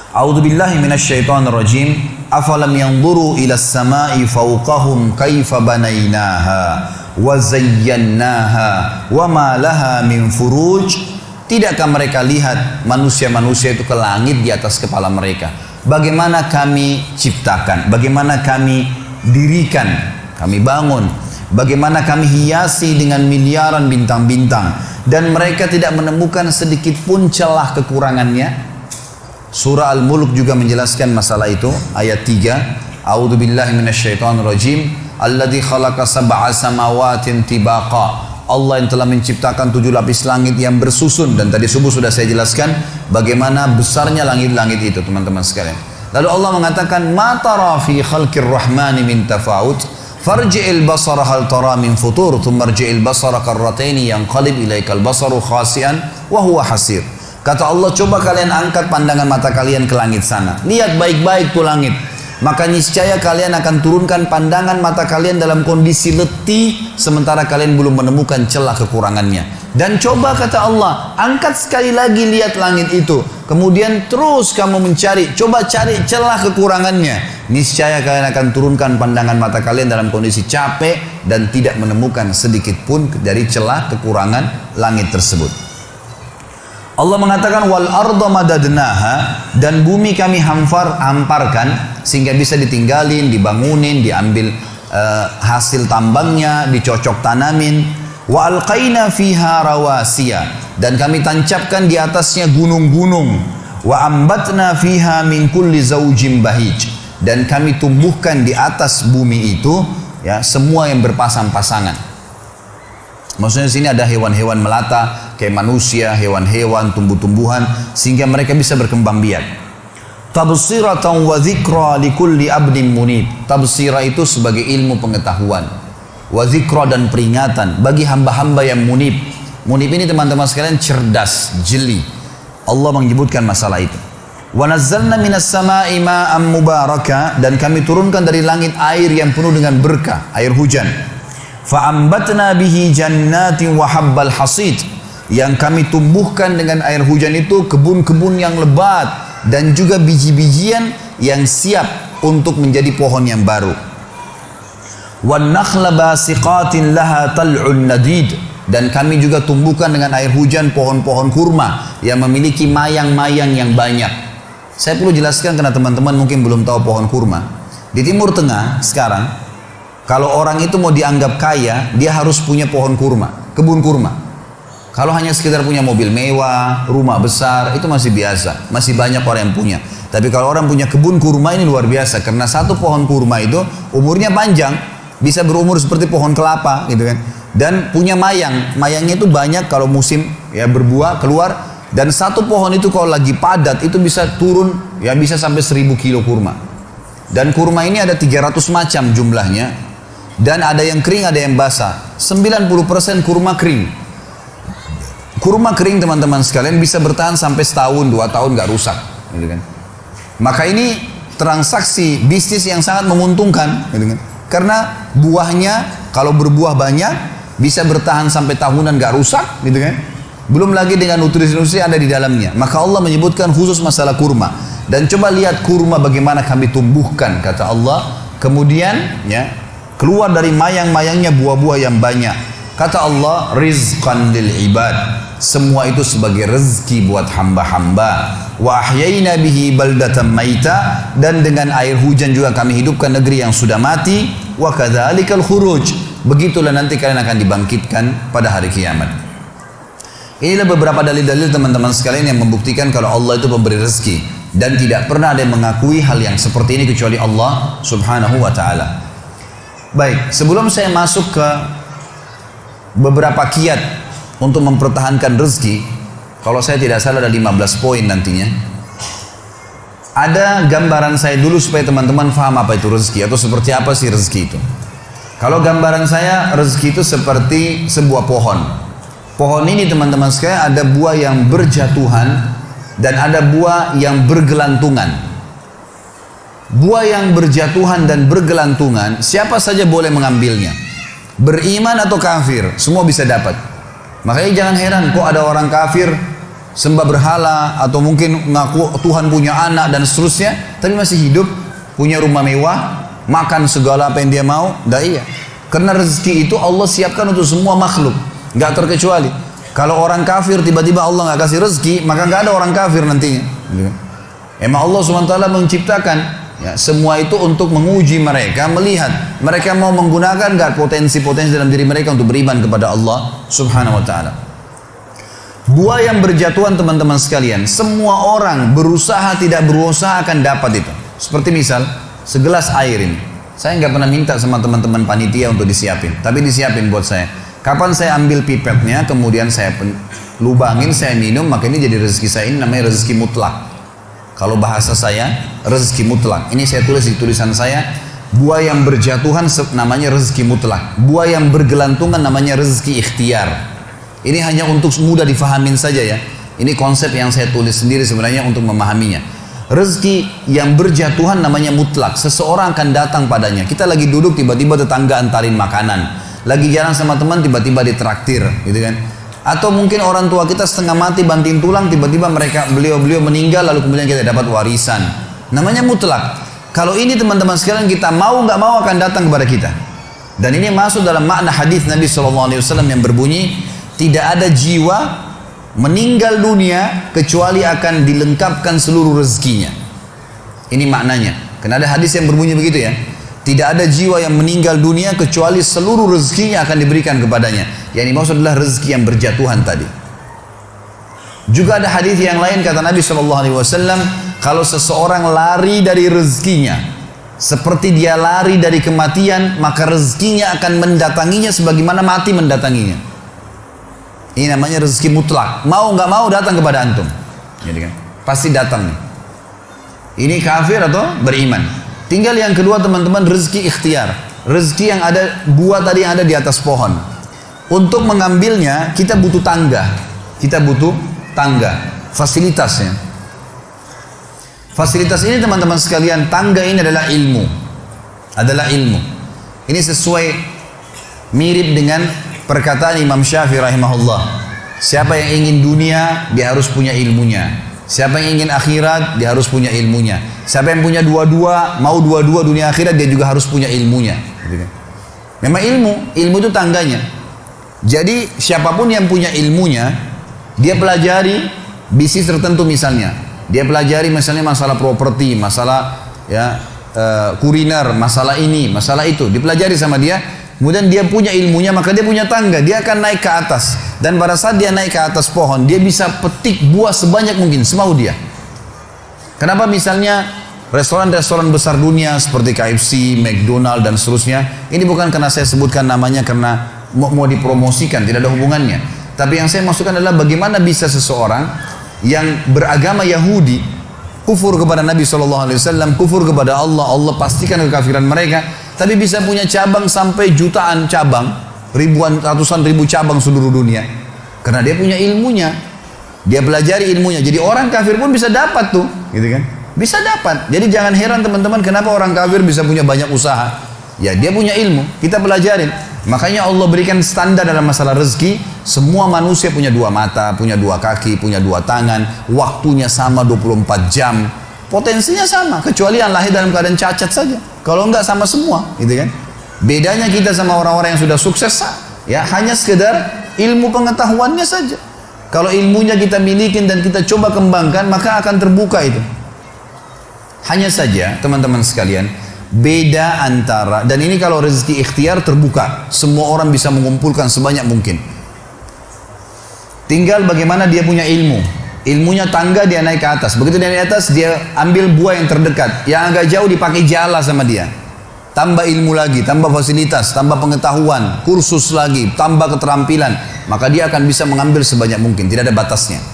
A'udzubillahi minasyaitonirrajim. Afalam yanzuru ilas samai fawqahum kaifa banainaha wa zayyannaha wa ma laha min furuj. Tidakkah mereka lihat manusia-manusia itu ke langit di atas kepala mereka? Bagaimana kami ciptakan, bagaimana kami dirikan, kami bangun, bagaimana kami hiasi dengan miliaran bintang-bintang, dan mereka tidak menemukan sedikit pun celah kekurangannya. Surah Al-Mulk juga menjelaskan masalah itu, ayat 3. A'udzubillahi minasyaitonirrajim. Alladzi khalaqa sab'a samawatin tibaqa. Allah yang telah menciptakan 7 lapis langit yang bersusun, dan tadi subuh sudah saya jelaskan bagaimana besarnya langit-langit itu teman-teman sekalian. Lalu Allah mengatakan, ma tara fi khalqir rahmani min tafawut farji'il basara hal tara min futur thumma rji'il basara karrataini yanqalib ilaikal basaru khasian wa huwa hasir. Kata Allah, coba kalian angkat pandangan mata kalian ke langit sana, lihat baik-baik tuh langit, maka niscaya kalian akan turunkan pandangan mata kalian dalam kondisi letih, sementara kalian belum menemukan celah kekurangannya. Dan coba kata Allah, angkat sekali lagi lihat langit itu, kemudian terus kamu mencari, coba cari celah kekurangannya, niscaya kalian akan turunkan pandangan mata kalian dalam kondisi capek dan tidak menemukan sedikit pun dari celah kekurangan langit tersebut. Allah mengatakan wal arda madadnaha, dan bumi kami hamparkan sehingga bisa ditinggalin, dibangunin, diambil hasil tambangnya, dicocok tanamin. Wa alqaina fiha rawasiya, dan kami tancapkan di atasnya gunung-gunung. Wa ambatna fiha min kulli zaujin bahij, dan kami tumbuhkan di atas bumi itu ya semua yang berpasang-pasangan. Maksudnya di sini ada hewan-hewan melata, kayak manusia, hewan-hewan, tumbuh-tumbuhan, sehingga mereka bisa berkembang biak. Tabsiratan wa dzikra likulli abdin munib. Tabsira itu sebagai ilmu pengetahuan, wa dzikra dan peringatan bagi hamba-hamba yang munib. Munib ini teman-teman sekalian cerdas, jeli, Allah menyebutkan masalah itu. Wa nazzalna minas sama'i ma'an mubaraka, dan kami turunkan dari langit air yang penuh dengan berkah, air hujan. Fa ambatna bihi jannatin wa habbal hasid, yang kami tumbuhkan dengan air hujan itu kebun-kebun yang lebat dan juga biji-bijian yang siap untuk menjadi pohon yang baru. Wan nakhla basiqatin laha tal'un nadid, dan kami juga tumbuhkan dengan air hujan pohon-pohon kurma yang memiliki mayang-mayang yang banyak. Saya perlu jelaskan karena teman-teman mungkin belum tahu pohon kurma. Di Timur Tengah sekarang, kalau orang itu mau dianggap kaya, dia harus punya pohon kurma, kebun kurma. Kalau hanya sekedar punya mobil mewah, rumah besar, itu masih biasa, masih banyak orang yang punya. Tapi kalau orang punya kebun kurma, ini luar biasa, karena satu pohon kurma itu umurnya panjang, bisa berumur seperti pohon kelapa, gitu kan. Dan punya mayang, mayangnya itu banyak kalau musim ya berbuah keluar. Dan satu pohon itu kalau lagi padat itu bisa turun ya bisa sampai 1000 kilo kurma. Dan kurma ini ada 300 macam jumlahnya, dan ada yang kering ada yang basah. 90% kurma kering. Kurma kering teman-teman sekalian bisa bertahan sampai setahun 2 tahun gak rusak, gitu kan. Maka ini transaksi bisnis yang sangat menguntungkan, gitu kan. Karena buahnya kalau berbuah banyak bisa bertahan sampai tahunan gak rusak, gitu kan. Belum lagi dengan nutrisi-nutrisi ada di dalamnya. Maka Allah menyebutkan khusus masalah kurma. Dan coba lihat kurma bagaimana kami tumbuhkan, kata Allah. Kemudian ya keluar dari mayang-mayangnya buah-buah yang banyak. Kata Allah, rizqan lil ibad. Semua itu sebagai rezeki buat hamba-hamba. Wa ahyayna bihi baldatan maita, dan dengan air hujan juga kami hidupkan negeri yang sudah mati. Wa kadzalikal khuruj. Begitulah nanti kalian akan dibangkitkan pada hari kiamat. Inilah beberapa dalil-dalil teman-teman sekalian yang membuktikan kalau Allah itu pemberi rezeki, dan tidak pernah ada yang mengakui hal yang seperti ini kecuali Allah Subhanahu wa taala. Baik, sebelum saya masuk ke beberapa kiat untuk mempertahankan rezeki, kalau saya tidak salah ada 15 poin nantinya. Ada gambaran saya dulu supaya teman-teman paham apa itu rezeki atau seperti apa sih rezeki itu. Kalau gambaran saya, rezeki itu seperti sebuah pohon. Pohon ini teman-teman sekalian ada buah yang berjatuhan dan ada buah yang bergelantungan. Buah yang berjatuhan dan bergelantungan, siapa saja boleh mengambilnya. Beriman atau kafir, semua bisa dapat. Makanya jangan heran kok ada orang kafir sembah berhala atau mungkin ngaku Tuhan punya anak dan seterusnya, tapi masih hidup, punya rumah mewah, makan segala apa yang dia mau. Dah iya. Karena rezeki itu Allah siapkan untuk semua makhluk. Nggak terkecuali. Kalau orang kafir tiba-tiba Allah nggak kasih rezeki, maka nggak ada orang kafir nantinya. Emang Allah SWT menciptakan ya, semua itu untuk menguji mereka, melihat mereka mau menggunakan nggak potensi-potensi dalam diri mereka untuk beriman kepada Allah Subhanahu Wa Taala. Buah yang berjatuhan teman-teman sekalian, semua orang berusaha tidak berusaha akan dapat itu. Seperti misal segelas air ini, saya nggak pernah minta sama teman-teman panitia untuk disiapin, tapi disiapin buat saya. Kapan saya ambil pipetnya, kemudian saya lubangin, saya minum, maka ini jadi rezeki saya. Ini namanya rezeki mutlak. Kalau bahasa saya, rezeki mutlak. Ini saya tulis di tulisan saya, buah yang berjatuhan namanya rezeki mutlak. Buah yang bergelantungan namanya rezeki ikhtiar. Ini hanya untuk mudah difahamin saja ya. Ini konsep yang saya tulis sendiri sebenarnya untuk memahaminya. Rezeki yang berjatuhan namanya mutlak. Seseorang akan datang padanya. Kita lagi duduk, tiba-tiba tetangga antarin makanan. Lagi jalan sama teman, tiba-tiba ditraktir, gitu kan? Atau mungkin orang tua kita setengah mati banting tulang, tiba-tiba beliau meninggal, lalu kemudian kita dapat warisan. Namanya mutlak. Kalau ini teman-teman sekalian, kita mau nggak mau akan datang kepada kita. Dan ini masuk dalam makna hadis Nabi SAW yang berbunyi, tidak ada jiwa meninggal dunia kecuali akan dilengkapkan seluruh rezekinya. Ini maknanya. Karena ada hadis yang berbunyi begitu ya. Tidak ada jiwa yang meninggal dunia kecuali seluruh rezekinya akan diberikan kepadanya. Yang dimaksud adalah rezeki yang berjatuhan tadi. Juga ada hadis yang lain kata Nabi SAW, kalau seseorang lari dari rezekinya, seperti dia lari dari kematian, maka rezekinya akan mendatanginya sebagaimana mati mendatanginya. Ini namanya rezeki mutlak. Mau nggak mau datang kepada antum. Jadi kan, pasti datang. Ini kafir atau beriman. Tinggal yang kedua teman-teman, rezeki ikhtiar. Rezeki yang ada, buah tadi yang ada di atas pohon. Untuk mengambilnya kita butuh tangga. Kita butuh tangga. fasilitasnya. Fasilitas ini teman-teman sekalian, tangga ini adalah ilmu. Adalah ilmu. Ini sesuai mirip dengan perkataan Imam Syafi'i rahimahullah. Siapa yang ingin dunia, dia harus punya ilmunya. Siapa yang ingin akhirat, dia harus punya ilmunya. Siapa yang punya dua-dua, mau dua-dua dunia akhirat, dia juga harus punya ilmunya. Memang ilmu itu tangganya. Jadi siapapun yang punya ilmunya, dia pelajari bisnis tertentu misalnya. Dia pelajari misalnya masalah properti, masalah kuliner, masalah ini, masalah itu. Dipelajari sama dia, kemudian dia punya ilmunya, maka dia punya tangga. Dia akan naik ke atas. Dan pada saat dia naik ke atas pohon, dia bisa petik buah sebanyak mungkin, semau dia. Kenapa misalnya restoran-restoran besar dunia seperti KFC, McDonald dan seterusnya, ini bukan karena saya sebutkan namanya karena mau dipromosikan, tidak ada hubungannya. Tapi yang saya maksudkan adalah bagaimana bisa seseorang yang beragama Yahudi kufur kepada Nabi SAW, kufur kepada Allah, Allah pastikan kekafiran mereka, tapi bisa punya cabang sampai jutaan cabang, ribuan, ratusan ribu cabang seluruh dunia, karena dia punya ilmunya, dia pelajari ilmunya. Jadi orang kafir pun bisa dapat tuh, gitu kan? Bisa dapat. Jadi jangan heran teman-teman, kenapa orang kafir bisa punya banyak usaha? Ya dia punya ilmu, kita pelajarin. Makanya Allah berikan standar dalam masalah rezeki. Semua manusia punya dua mata, punya dua kaki, punya dua tangan. Waktunya sama 24 jam. Potensinya sama, kecuali yang lahir dalam keadaan cacat saja. Kalau enggak sama semua, gitu kan? Bedanya kita sama orang-orang yang sudah sukses, ya hanya sekedar ilmu pengetahuannya saja. Kalau ilmunya kita miliki dan kita coba kembangkan, maka akan terbuka itu. Hanya saja teman-teman sekalian, beda antara, dan ini kalau rezeki ikhtiar terbuka, semua orang bisa mengumpulkan sebanyak mungkin. Tinggal bagaimana dia punya ilmu. Ilmunya tangga, dia naik ke atas. Begitu dia naik ke atas, dia ambil buah yang terdekat. Yang agak jauh dipakai jala sama dia. Tambah ilmu lagi, tambah fasilitas, tambah pengetahuan, kursus lagi, tambah keterampilan. Maka dia akan bisa mengambil sebanyak mungkin, tidak ada batasnya.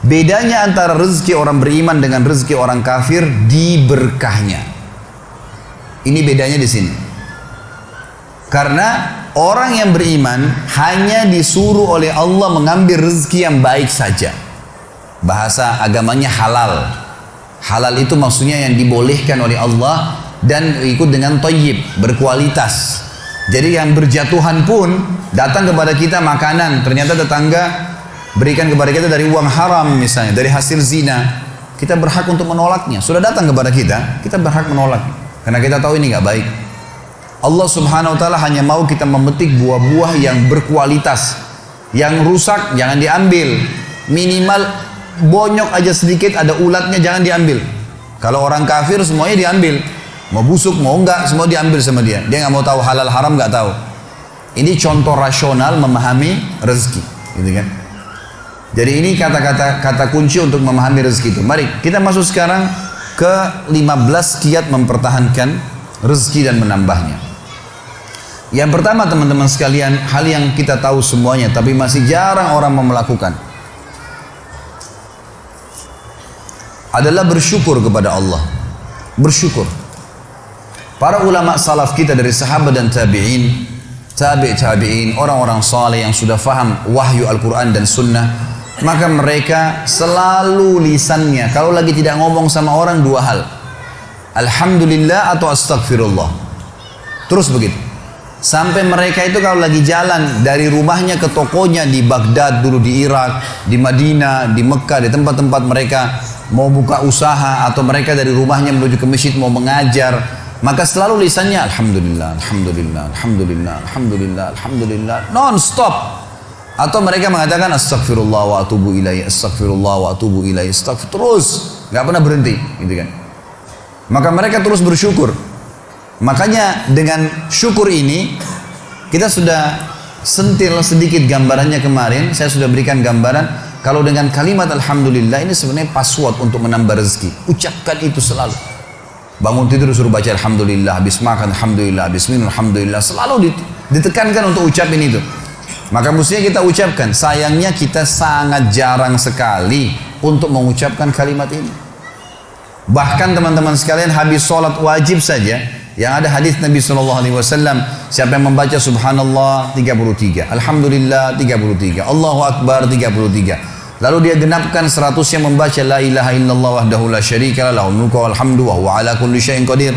Bedanya antara rezeki orang beriman dengan rezeki orang kafir di berkahnya. Ini bedanya di sini. Karena orang yang beriman hanya disuruh oleh Allah mengambil rezeki yang baik saja. Bahasa agamanya halal. Halal itu maksudnya yang dibolehkan oleh Allah dan ikut dengan thayyib, berkualitas. Jadi yang berjatuhan pun datang kepada kita makanan, ternyata tetangga berikan kepada kita dari uang haram misalnya, dari hasil zina, kita berhak untuk menolaknya. Sudah datang kepada kita, kita berhak menolak. Karena kita tahu ini nggak baik. Allah Subhanahu Wa Taala hanya mau kita memetik buah-buah yang berkualitas. Yang rusak jangan diambil. Minimal bonyok aja sedikit, ada ulatnya jangan diambil. Kalau orang kafir semuanya diambil. Mau busuk mau enggak semua diambil sama dia. Dia nggak mau tahu halal haram, nggak tahu. Ini contoh rasional memahami rezeki, gitu kan? Jadi ini kata kunci untuk memahami rezeki itu. Mari kita masuk sekarang ke 15 kiat mempertahankan rezeki dan menambahnya. Yang pertama teman-teman sekalian, hal yang kita tahu semuanya tapi masih jarang orang mau melakukan adalah bersyukur kepada Allah. Bersyukur. Para ulama salaf kita dari sahabat dan tabi'in, tabi'in, orang-orang saleh yang sudah faham wahyu Al-Quran dan Sunnah, maka mereka selalu lisannya kalau lagi tidak ngomong sama orang dua hal, alhamdulillah atau astagfirullah, terus begitu. Sampai mereka itu kalau lagi jalan dari rumahnya ke tokonya di Baghdad dulu, di Irak, di Madinah, di Mekah, di tempat-tempat mereka mau buka usaha, atau mereka dari rumahnya menuju ke masjid mau mengajar, maka selalu lisannya alhamdulillah, alhamdulillah, alhamdulillah, alhamdulillah, alhamdulillah, non-stop. Atau mereka mengatakan astagfirullah wa atubu ilaih, astagfirullah wa atubu ilaih, astagfirullah, terus nggak pernah berhenti, gitu kan? Maka mereka terus bersyukur. Makanya dengan syukur ini kita sudah sentil sedikit gambarannya kemarin. Saya sudah berikan gambaran kalau dengan kalimat alhamdulillah ini sebenarnya password untuk menambah rezeki. Ucapkan itu selalu. Bangun tidur suruh baca alhamdulillah, habis makan alhamdulillah, habis minum alhamdulillah, selalu ditekankan untuk ucapin itu. Maka mestinya kita ucapkan. Sayangnya kita sangat jarang sekali untuk mengucapkan kalimat ini. Bahkan teman-teman sekalian, habis sholat wajib saja, yang ada hadis Nabi SAW, siapa yang membaca subhanallah 33, alhamdulillah 33, Allahu Akbar 33, Lalu dia genapkan 100-nya membaca la ilaha illallah wahdahu la syarika lah, lahul mulku wal hamdu wa huwa ala kulli syai'in qadir.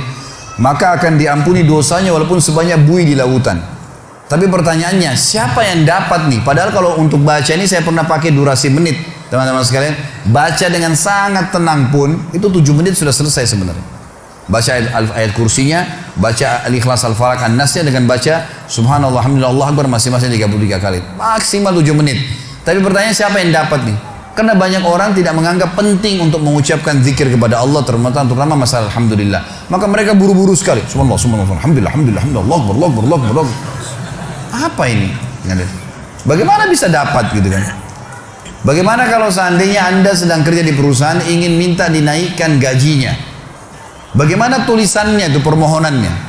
Maka akan diampuni dosanya walaupun sebanyak buih di lautan. Tapi pertanyaannya, siapa yang dapat nih? Padahal kalau untuk baca ini saya pernah pakai durasi menit. Teman-teman sekalian, baca dengan sangat tenang pun, itu 7 menit sudah selesai sebenarnya. Baca ayat kursinya, baca al-ikhlas al-falaq an-nasnya dengan baca subhanallah, alhamdulillah, Allah akbar masing-masing 33 kali. Maksimal 7 menit. Tapi pertanyaan siapa yang dapat nih? Karena banyak orang tidak menganggap penting untuk mengucapkan zikir kepada Allah, terutama masalah alhamdulillah. Maka mereka buru-buru sekali. Subhanallah, subhanallah, alhamdulillah, alhamdulillah, alhamdulillah, Allah akbar, Allah akbar, Allah akbar, Allah akbar. Apa ini? Bagaimana bisa dapat gitu kan? Bagaimana kalau seandainya Anda sedang kerja di perusahaan ingin minta dinaikkan gajinya? Bagaimana tulisannya itu, permohonannya?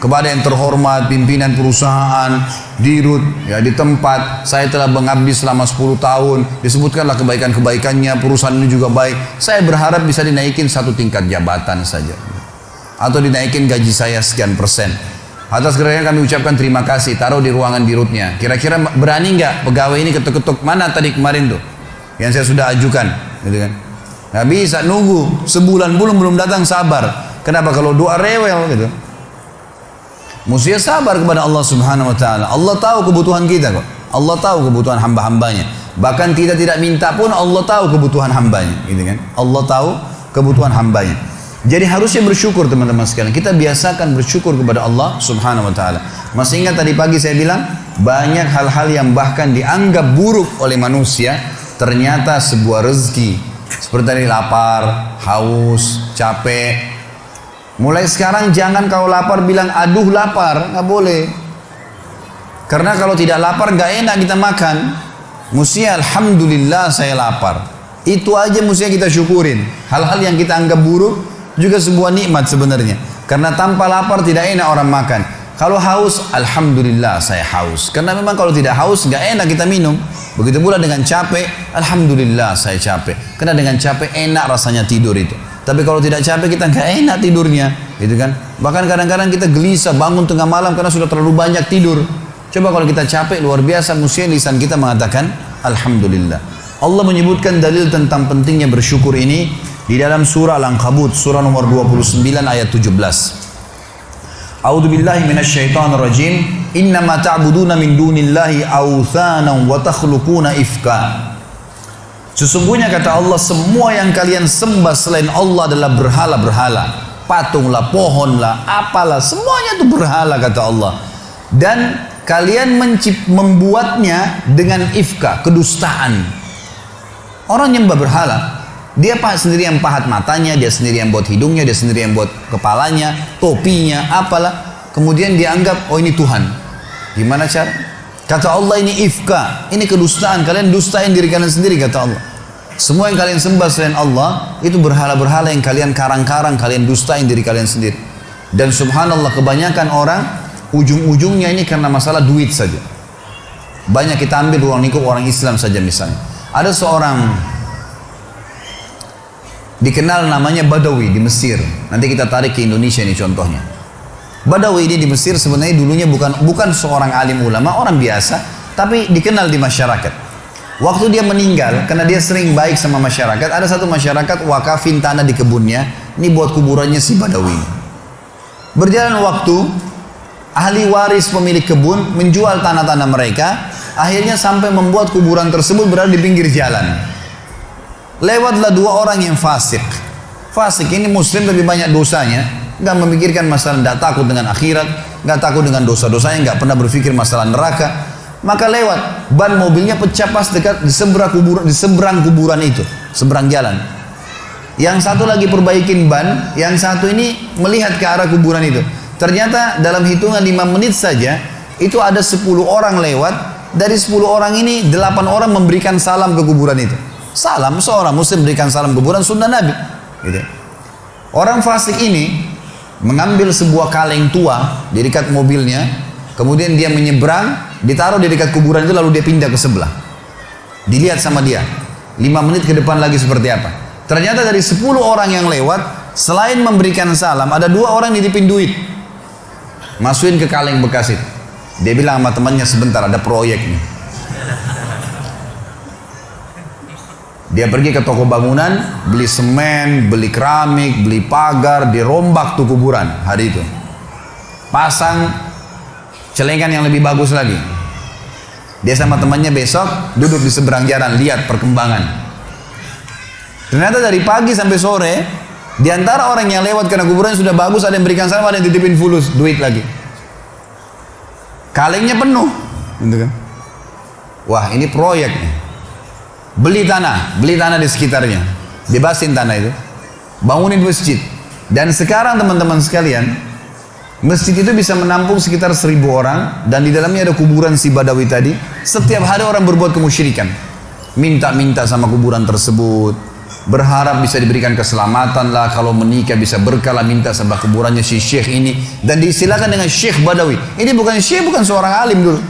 Kepada yang terhormat, pimpinan perusahaan, dirut, ya di tempat, saya telah mengabdi selama 10 tahun, disebutkanlah kebaikan-kebaikannya, perusahaan ini juga baik. Saya berharap bisa dinaikin 1 tingkat jabatan saja. Atau dinaikin gaji saya sekian persen. Atas kerjanya kami ucapkan terima kasih, taruh di ruangan dirutnya. Kira-kira berani nggak pegawai ini ketuk-ketuk, mana tadi kemarin tuh yang saya sudah ajukan, gitu kan? Nggak bisa nunggu sebulan belum datang, sabar. Kenapa? Kalau doa rewel gitu. Mestinya sabar kepada Allah Subhanahu Wa Taala. Allah tahu kebutuhan kita kok. Allah tahu kebutuhan hamba-hambanya. Bahkan kita tidak minta pun Allah tahu kebutuhan hambanya, gitu kan? Allah tahu kebutuhan hambanya. Jadi harusnya bersyukur teman-teman sekalian. Kita biasakan bersyukur kepada Allah Subhanahu Wa Taala. Masih ingat tadi pagi saya bilang banyak hal-hal yang bahkan dianggap buruk oleh manusia ternyata sebuah rezeki. Seperti tadi lapar, haus, capek. Mulai sekarang jangan kalau lapar bilang aduh lapar, nggak boleh. Karena kalau tidak lapar nggak enak kita makan. Mestinya alhamdulillah saya lapar. Itu aja mestinya kita syukurin. Hal-hal yang kita anggap buruk juga sebuah nikmat sebenarnya. Karena tanpa lapar tidak enak orang makan. Kalau haus, alhamdulillah saya haus. Karena memang kalau tidak haus nggak enak kita minum. Begitu pula dengan capek, alhamdulillah saya capek. Karena dengan capek enak rasanya tidur itu. Tapi kalau tidak capek kita nggak enak tidurnya, gitu kan? Bahkan kadang-kadang kita gelisah bangun tengah malam karena sudah terlalu banyak tidur. Coba kalau kita capek luar biasa, mestinya lisan kita mengatakan alhamdulillah. Allah menyebutkan dalil tentang pentingnya bersyukur ini di dalam surah Al-Ankabut, surah nomor 29 ayat 17. A'udzu billahi minasyaitonir rajim. Innama ta'buduna min dunillahi awthanan wa takhluquna ifka. Sesungguhnya kata Allah, semua yang kalian sembah selain Allah adalah berhala-berhala. Patunglah, pohonlah, apalah, semuanya itu berhala kata Allah. Dan kalian membuatnya dengan ifka, kedustaan. Orang nyembah berhala, dia sendiri yang pahat matanya, dia sendiri yang buat hidungnya, dia sendiri yang buat kepalanya, topinya, apalah. Kemudian dianggap, oh ini Tuhan. Gimana cara? Kata Allah ini ifka, ini kedustaan. Kalian dustain diri kalian sendiri kata Allah. Semua yang kalian sembah selain Allah itu berhala-berhala yang kalian karang-karang, kalian dustain diri kalian sendiri. Dan subhanallah kebanyakan orang ujung-ujungnya ini karena masalah duit saja. Banyak kita ambil ruang lingkup orang Islam saja misalnya. Ada seorang dikenal namanya Badawi di Mesir. Nanti kita tarik ke Indonesia ini contohnya. Badawi ini di Mesir sebenarnya dulunya bukan seorang alim ulama, orang biasa, tapi dikenal di masyarakat. Waktu dia meninggal, karena dia sering baik sama masyarakat, ada satu masyarakat wakafin tanah di kebunnya, ini buat kuburannya si Badawi. Berjalan waktu, ahli waris pemilik kebun menjual tanah-tanah mereka, akhirnya sampai membuat kuburan tersebut berada di pinggir jalan. Lewatlah 2 orang yang fasik. Fasik ini muslim lebih banyak dosanya, nggak memikirkan masalah, nggak takut dengan akhirat, nggak takut dengan dosa-dosanya, nggak pernah berpikir masalah neraka. Maka lewat, ban mobilnya pecah pas dekat di seberang kuburan itu, seberang jalan. Yang satu lagi perbaikin ban, yang satu ini melihat ke arah kuburan itu. Ternyata dalam hitungan 5 menit saja, itu ada 10 orang lewat. Dari 10 orang ini 8 orang memberikan salam ke kuburan itu. Salam, seorang muslim berikan salam ke kuburan, sunnah Nabi. Gitu. Orang fasik ini mengambil sebuah kaleng tua di dekat mobilnya, kemudian dia menyeberang, ditaruh di dekat kuburan itu, lalu dia pindah ke sebelah. Dilihat sama dia 5 menit ke depan lagi seperti apa. Ternyata dari 10 orang yang lewat, selain memberikan salam, ada 2 orang nitipin duit, masukin ke kaleng bekas itu. Dia bilang sama temannya, sebentar ada proyek nih. Dia pergi ke toko bangunan, beli semen, beli keramik, beli pagar, dirombak tuh kuburan hari itu. Pasang celengan yang lebih bagus lagi. Dia sama temannya besok duduk di seberang jalan, lihat perkembangan. Ternyata dari pagi sampai sore, di antara orang yang lewat karena kuburan sudah bagus, ada yang berikan salam, ada yang titipin fulus, duit lagi. Kalengnya penuh, gitu kan? Wah, ini proyek nih. Beli tanah di sekitarnya, bebasin tanah itu, bangunin masjid. Dan sekarang teman-teman sekalian, masjid itu bisa menampung sekitar 1.000 orang, dan di dalamnya ada kuburan si Badawi tadi. Setiap hari orang berbuat kemusyrikan, minta-minta sama kuburan tersebut, berharap bisa diberikan keselamatan lah, kalau menikah bisa berkah lah, minta sama kuburannya si syekh ini, dan diistilahkan dengan Syekh Badawi. Ini bukan syekh, bukan seorang alim dulu.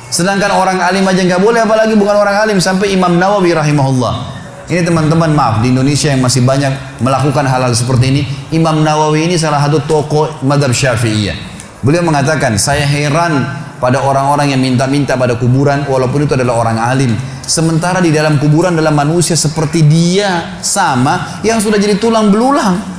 Sedangkan orang alim aja nggak boleh, apalagi bukan orang alim. Sampai Imam Nawawi rahimahullah. Ini teman-teman, maaf, di Indonesia yang masih banyak melakukan hal-hal seperti ini. Imam Nawawi ini salah satu tokoh madhab Syafi'iyah. Beliau mengatakan, saya heran pada orang-orang yang minta-minta pada kuburan walaupun itu adalah orang alim. Sementara di dalam kuburan adalah manusia seperti dia, sama yang sudah jadi tulang belulang.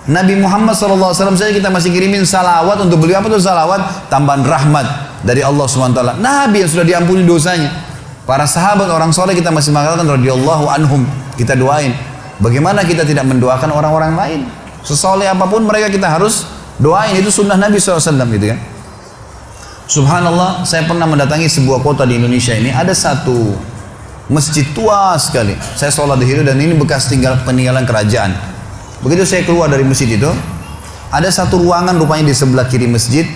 Nabi Muhammad SAW saja kita masih kirimin salawat untuk beliau. Apa itu salawat? Tambahan rahmat dari Allah SWT. Nabi yang sudah diampuni dosanya. Para sahabat orang soleh kita masih mengatakan radhiyallahu anhum, kita doain. Bagaimana kita tidak mendoakan orang-orang lain? Sesoleh apapun mereka kita harus doain. Itu sunnah Nabi SAW gitu kan. Subhanallah, saya pernah mendatangi sebuah kota di Indonesia ini. Ada satu masjid tua sekali. Saya sholat di situ dan ini bekas peninggalan kerajaan. Begitu saya keluar dari masjid itu, ada satu ruangan rupanya di sebelah kiri masjid,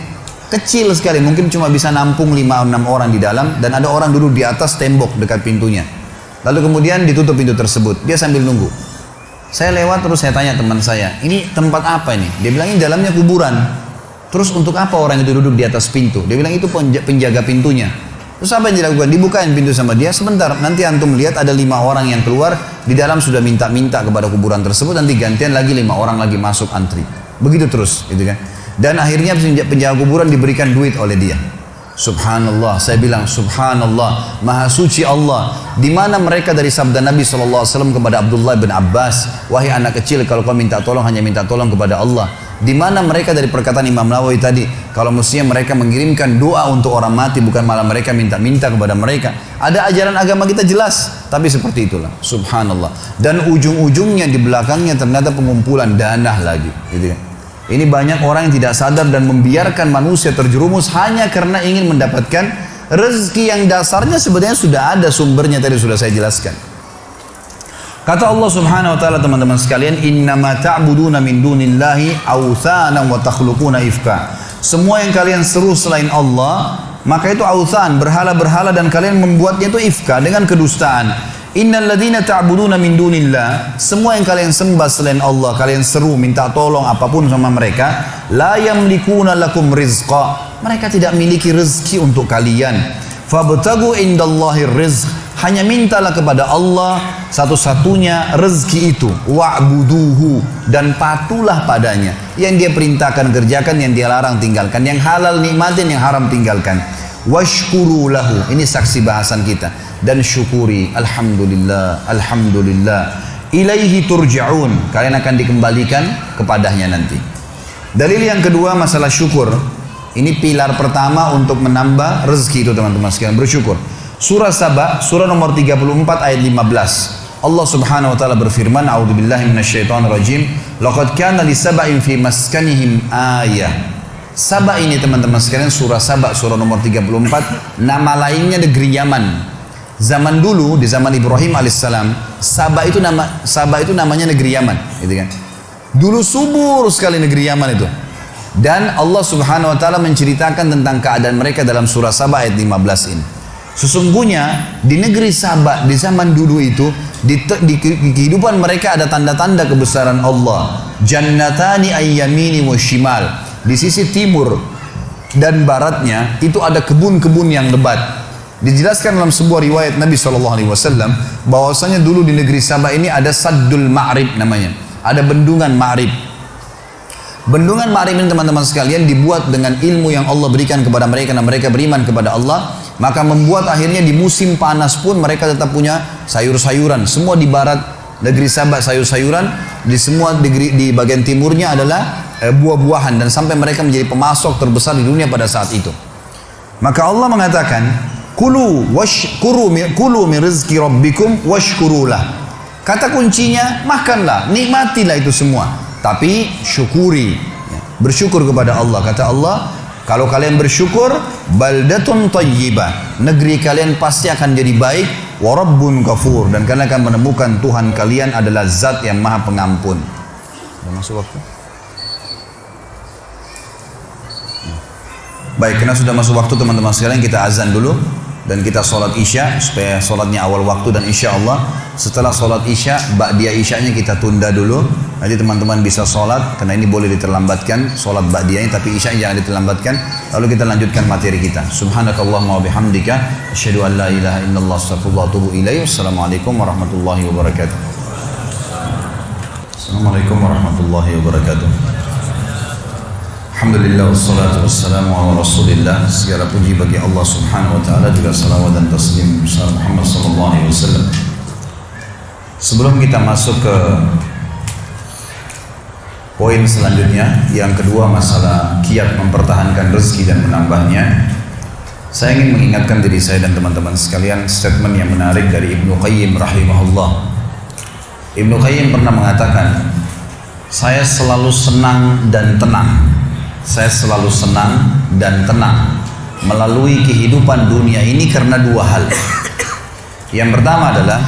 kecil sekali, mungkin cuma bisa nampung 5-6 orang di dalam, dan ada orang duduk di atas tembok dekat pintunya. Lalu kemudian ditutup pintu tersebut, dia sambil nunggu. Saya lewat terus saya tanya teman saya, ini tempat apa ini? Dia bilang ini dalamnya kuburan. Terus untuk apa orang itu duduk di atas pintu? Dia bilang itu penjaga pintunya. Terus apa yang dilakukan? Dibukain pintu sama dia, sebentar, nanti antum lihat ada 5 orang yang keluar, di dalam sudah minta-minta kepada kuburan tersebut, nanti gantian lagi 5 orang lagi masuk antri. Begitu terus, gitu kan. Dan akhirnya penjaga kuburan diberikan duit oleh dia. Subhanallah, saya bilang subhanallah, maha suci Allah. Di mana mereka dari sabda Nabi SAW kepada Abdullah bin Abbas, wahai anak kecil, kalau kau minta tolong hanya minta tolong kepada Allah. Di mana mereka dari perkataan Imam Nawawi tadi, kalau mestinya mereka mengirimkan doa untuk orang mati, bukan malah mereka minta-minta kepada mereka. Ada ajaran agama kita jelas, tapi seperti itulah, subhanallah. Dan ujung-ujungnya di belakangnya ternyata pengumpulan dana lagi, gitu kan. Ini banyak orang yang tidak sadar dan membiarkan manusia terjerumus hanya karena ingin mendapatkan rezeki yang dasarnya sebenarnya sudah ada sumbernya, tadi sudah saya jelaskan. Kata Allah Subhanahu wa taala, teman-teman sekalian, innama ta'buduna min dunillahi awthanan wa takhluquna ifka. Semua yang kalian seru selain Allah, maka itu authan, berhala-berhala, dan kalian membuatnya itu ifka dengan kedustaan. Innal ladzina ta'buduna min dunillah, semua yang kalian sembah selain Allah, kalian seru minta tolong apapun sama mereka, la yamlikuna lakum rizqa, mereka tidak miliki rezeki untuk kalian. Fabtagu indallahi rizq, hanya mintalah kepada Allah satu-satunya rezeki itu. Wa'buduhu, dan patuhlah padanya. Yang dia perintahkan kerjakan, yang dia larang tinggalkan, yang halal nikmatin, yang haram tinggalkan. Washkuru lahu, ini saksi bahasan kita, dan syukuri, alhamdulillah, alhamdulillah. Ilaihi turja'un, kalian akan dikembalikan kepadanya nanti. Dalil yang kedua masalah syukur. Ini pilar pertama untuk menambah rezeki itu, teman-teman sekalian, bersyukur. Surah Saba, surah nomor 34 ayat 15. Allah Subhanahu wa taala berfirman, a'udzubillahi minasyaitonirrajim, laqad kana li sab'in fi maskanihim ayah. Saba ini, teman-teman sekalian, surah Saba, surah nomor 34, nama lainnya negeri Yaman. Zaman dulu, di zaman Ibrahim alaihissalam, Saba itu namanya negeri Yaman, gitu kan. Dulu subur sekali negeri Yaman itu. Dan Allah Subhanahu wa taala menceritakan tentang keadaan mereka dalam surah Saba ayat 15 ini. Sesungguhnya di negeri Saba di zaman dulu itu, di kehidupan mereka ada tanda-tanda kebesaran Allah. Jannatani ayyamini wa shimal. Di sisi timur dan baratnya itu ada kebun-kebun yang lebat. Dijelaskan dalam sebuah riwayat Nabi SAW bahwasanya dulu di negeri Saba ini ada Saddul Ma'rib namanya. Ada bendungan Ma'rib. Bendungan Ma'rib ini, teman-teman sekalian, dibuat dengan ilmu yang Allah berikan kepada mereka dan mereka beriman kepada Allah. Maka membuat akhirnya di musim panas pun mereka tetap punya sayur-sayuran. Semua di barat negeri Sabah sayur-sayuran, di semua di bagian timurnya adalah buah-buahan, dan sampai mereka menjadi pemasok terbesar di dunia pada saat itu. Maka Allah mengatakan, kulu min rizki rabbikum washkurulah. Kata kuncinya, makanlah, nikmatilah itu semua, tapi syukuri, bersyukur kepada Allah. Kata Allah, kalau kalian bersyukur, baldatun tayyibah, negeri kalian pasti akan jadi baik, wa rabbun ghafur, dan kalian akan menemukan Tuhan kalian adalah zat yang maha pengampun. Sudah masuk waktu? Baik, karena sudah masuk waktu teman-teman sekalian, kita azan dulu dan kita sholat isya supaya sholatnya awal waktu, dan insya Allah setelah sholat isya, ba'diyah isyanya kita tunda dulu. Nanti teman-teman bisa sholat, karena ini boleh diterlambatkan sholat ba'diyahnya, tapi isyanya jangan diterlambatkan. Lalu kita lanjutkan materi kita. Subhanakallahumma wa bihamdika asyhadu an la ilaha illallah astaghfirullah wa atubu ilaih. Wassalamualaikum warahmatullahi wabarakatuh. Assalamualaikum warahmatullahi wabarakatuh. Alhamdulillah wassalatu wassalamu ala rasulillah. Segala puji bagi Allah subhanahu wa ta'ala, juga salawat dan taslim besar Muhammad sallallahu alaihi wasallam. Sebelum kita masuk ke poin selanjutnya, yang kedua masalah kiat mempertahankan rezeki dan menambahnya, saya ingin mengingatkan diri saya dan teman-teman sekalian statement yang menarik dari Ibnu Qayyim rahimahullah. Ibnu Qayyim pernah mengatakan, saya selalu senang dan tenang. Saya selalu senang dan tenang melalui kehidupan dunia ini karena dua hal. Yang pertama adalah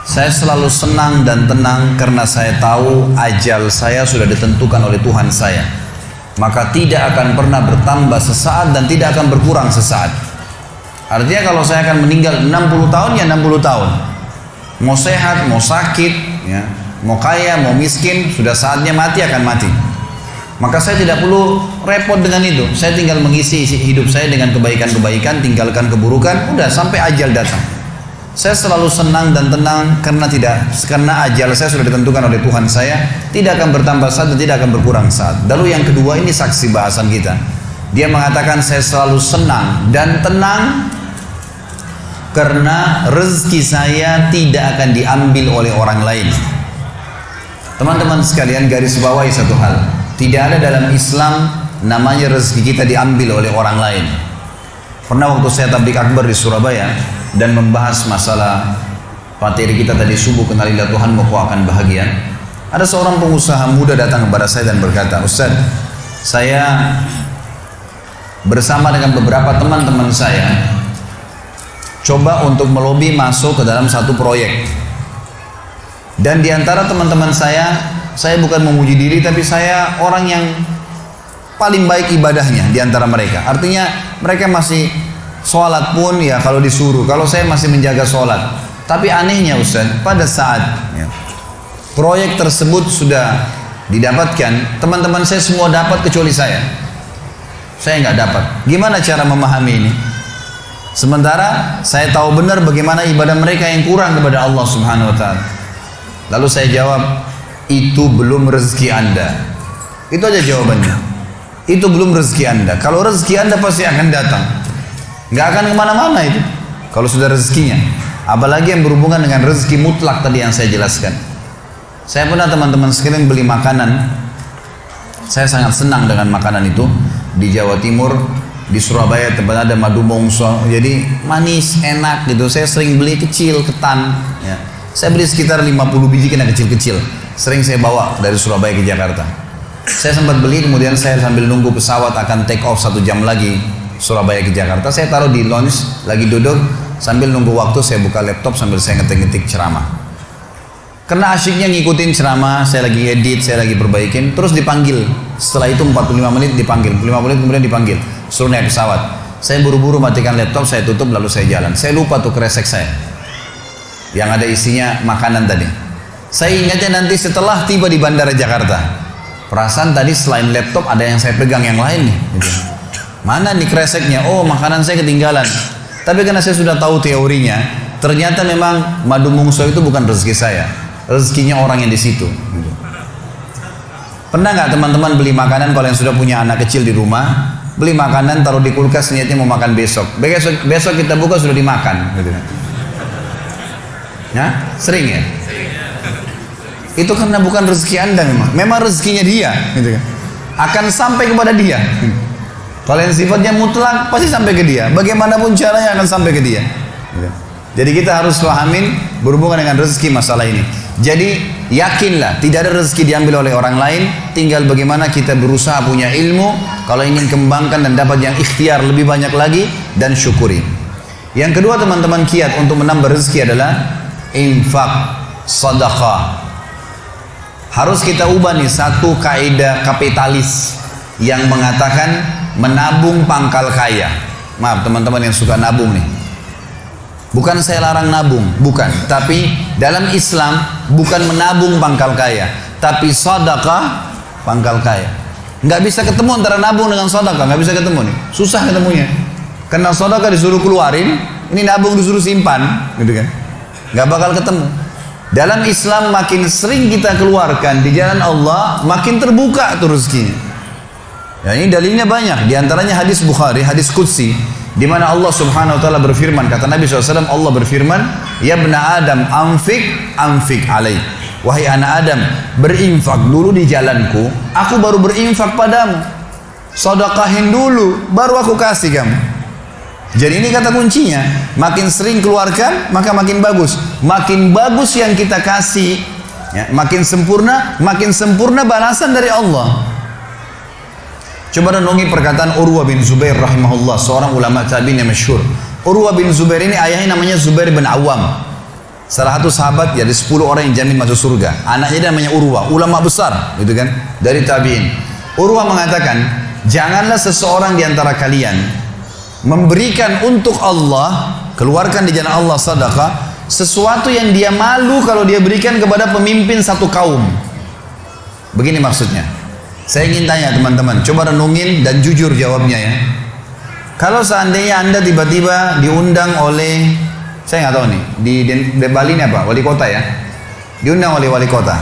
saya selalu senang dan tenang karena saya tahu ajal saya sudah ditentukan oleh Tuhan saya. Maka tidak akan pernah bertambah sesaat dan tidak akan berkurang sesaat. Artinya kalau saya akan meninggal 60 tahun ya 60 tahun. Mau sehat, mau sakit, ya, mau kaya, mau miskin, sudah saatnya mati akan mati. Maka saya tidak perlu repot dengan itu. Saya tinggal mengisi hidup saya dengan kebaikan-kebaikan, tinggalkan keburukan, udah sampai ajal datang. Saya selalu senang dan tenang karena ajal saya sudah ditentukan oleh Tuhan saya, tidak akan bertambah saat dan tidak akan berkurang saat. Lalu yang kedua, ini saksi bahasan kita. Dia mengatakan saya selalu senang dan tenang karena rezeki saya tidak akan diambil oleh orang lain. Teman-teman sekalian, garis bawahi satu hal. Tidak ada dalam Islam namanya rezeki kita diambil oleh orang lain. Pernah waktu saya tabligh akbar di Surabaya dan membahas masalah materi kita tadi subuh, kenalilah Tuhanmu kau akan bahagia. Ada seorang pengusaha muda datang kepada saya dan berkata, Ustaz, saya bersama dengan beberapa teman-teman saya coba untuk melobi masuk ke dalam satu proyek. Dan di antara teman-teman saya bukan memuji diri, tapi saya orang yang paling baik ibadahnya di antara mereka. Artinya mereka masih sholat pun ya kalau disuruh, kalau saya masih menjaga sholat. Tapi anehnya Ustaz, pada saat proyek tersebut sudah didapatkan, teman-teman saya semua dapat kecuali saya. Saya nggak dapat. Gimana cara memahami ini? Sementara saya tahu benar bagaimana ibadah mereka yang kurang kepada Allah Subhanahu wa ta'ala. Lalu saya jawab, itu belum rezeki Anda. Itu aja jawabannya. Itu belum rezeki Anda. Kalau rezeki Anda pasti akan datang. Nggak akan kemana-mana itu. Kalau sudah rezekinya. Apalagi yang berhubungan dengan rezeki mutlak tadi yang saya jelaskan. Saya pernah teman-teman sekalian beli makanan. Saya sangat senang dengan makanan itu. Di Jawa Timur, di Surabaya tempat ada madu mongso. Jadi manis, enak gitu. Saya sering beli kecil, ketan. Ya. Saya beli sekitar 50 biji kena kecil-kecil. Sering saya bawa dari Surabaya ke Jakarta. Saya sempat beli, kemudian saya sambil nunggu pesawat akan take off 1 jam lagi Surabaya ke Jakarta, saya taruh di lounge, lagi duduk sambil nunggu waktu, saya buka laptop sambil saya ngetik-ngetik ceramah. Karena asyiknya ngikutin ceramah, saya lagi edit, saya lagi perbaikin, terus dipanggil. Setelah itu 45 menit dipanggil, 45 menit kemudian dipanggil, suruh naik pesawat. Saya buru-buru matikan laptop, saya tutup lalu saya jalan. Saya lupa tuh kresek saya yang ada isinya makanan tadi. Saya ingatnya nanti setelah tiba di Bandara Jakarta. Perasaan tadi selain laptop ada yang saya pegang yang lain nih. Gitu. Mana nih kreseknya? Oh, makanan saya ketinggalan. Tapi karena saya sudah tahu teorinya, ternyata memang madu mungso itu bukan rezeki saya. Rezekinya orang yang di situ. Gitu. Pernah nggak teman-teman beli makanan kalau yang sudah punya anak kecil di rumah, beli makanan, taruh di kulkas, niatnya mau makan besok. Besok kita buka sudah dimakan. Gitu kan. Ya, sering ya? Itu karena bukan rezeki Anda memang rezekinya dia. Gitu kan. Akan sampai kepada dia. Kalau yang sifatnya mutlak, pasti sampai ke dia. Bagaimanapun caranya akan sampai ke dia. Gitu. Jadi kita harus pahamin berhubungan dengan rezeki masalah ini. Jadi yakinlah tidak ada rezeki diambil oleh orang lain, tinggal bagaimana kita berusaha punya ilmu, kalau ingin kembangkan dan dapat yang ikhtiar lebih banyak lagi, dan syukuri. Yang kedua teman-teman, kiat untuk menambah rezeki adalah infak, sedekah. Harus kita ubah nih satu kaidah kapitalis yang mengatakan menabung pangkal kaya. Maaf teman-teman yang suka nabung nih. Bukan saya larang nabung, bukan. Tapi dalam Islam bukan menabung pangkal kaya, tapi sedekah pangkal kaya. Nggak bisa ketemu antara nabung dengan sedekah, nggak bisa ketemu nih. Susah ketemunya. Karena sedekah disuruh keluarin, ini nabung disuruh simpan, gitu kan? Nggak bakal ketemu. Dalam Islam makin sering kita keluarkan di jalan Allah, makin terbuka tuh rezekinya. Ya, ini dalilnya banyak. Di antaranya hadis Bukhari, hadis Qudsi, di mana Allah Subhanahu wa taala berfirman, kata Nabi SAW, Allah berfirman, "Ya bna Adam, anfik alaih." Wahai anak Adam, berinfak dulu di jalanku, aku baru berinfak padamu. Sedekahin dulu, baru aku kasih kamu. Jadi ini kata kuncinya, makin sering keluarkan, maka makin bagus. Makin bagus yang kita kasih, ya, makin sempurna balasan dari Allah. Coba renungi perkataan Urwah bin Zubair rahimahullah, seorang ulama tabi'in yang masyhur. Urwah bin Zubair ini ayahnya namanya Zubair bin Awam. Salah satu sahabat ya, dari 10 orang yang jamin masuk surga. Anaknya namanya Urwah, ulama besar, gitu kan, dari tabi'in. Urwah mengatakan, janganlah seseorang di antara kalian memberikan untuk Allah, keluarkan di jalan Allah sedekah, sesuatu yang dia malu kalau dia berikan kepada pemimpin satu kaum. Begini maksudnya. Saya ingin tanya teman-teman, coba renungin dan jujur jawabnya ya. Kalau seandainya Anda tiba-tiba diundang oleh, saya nggak tahu nih, di Bali ini apa? Wali kota ya? Diundang oleh wali kota.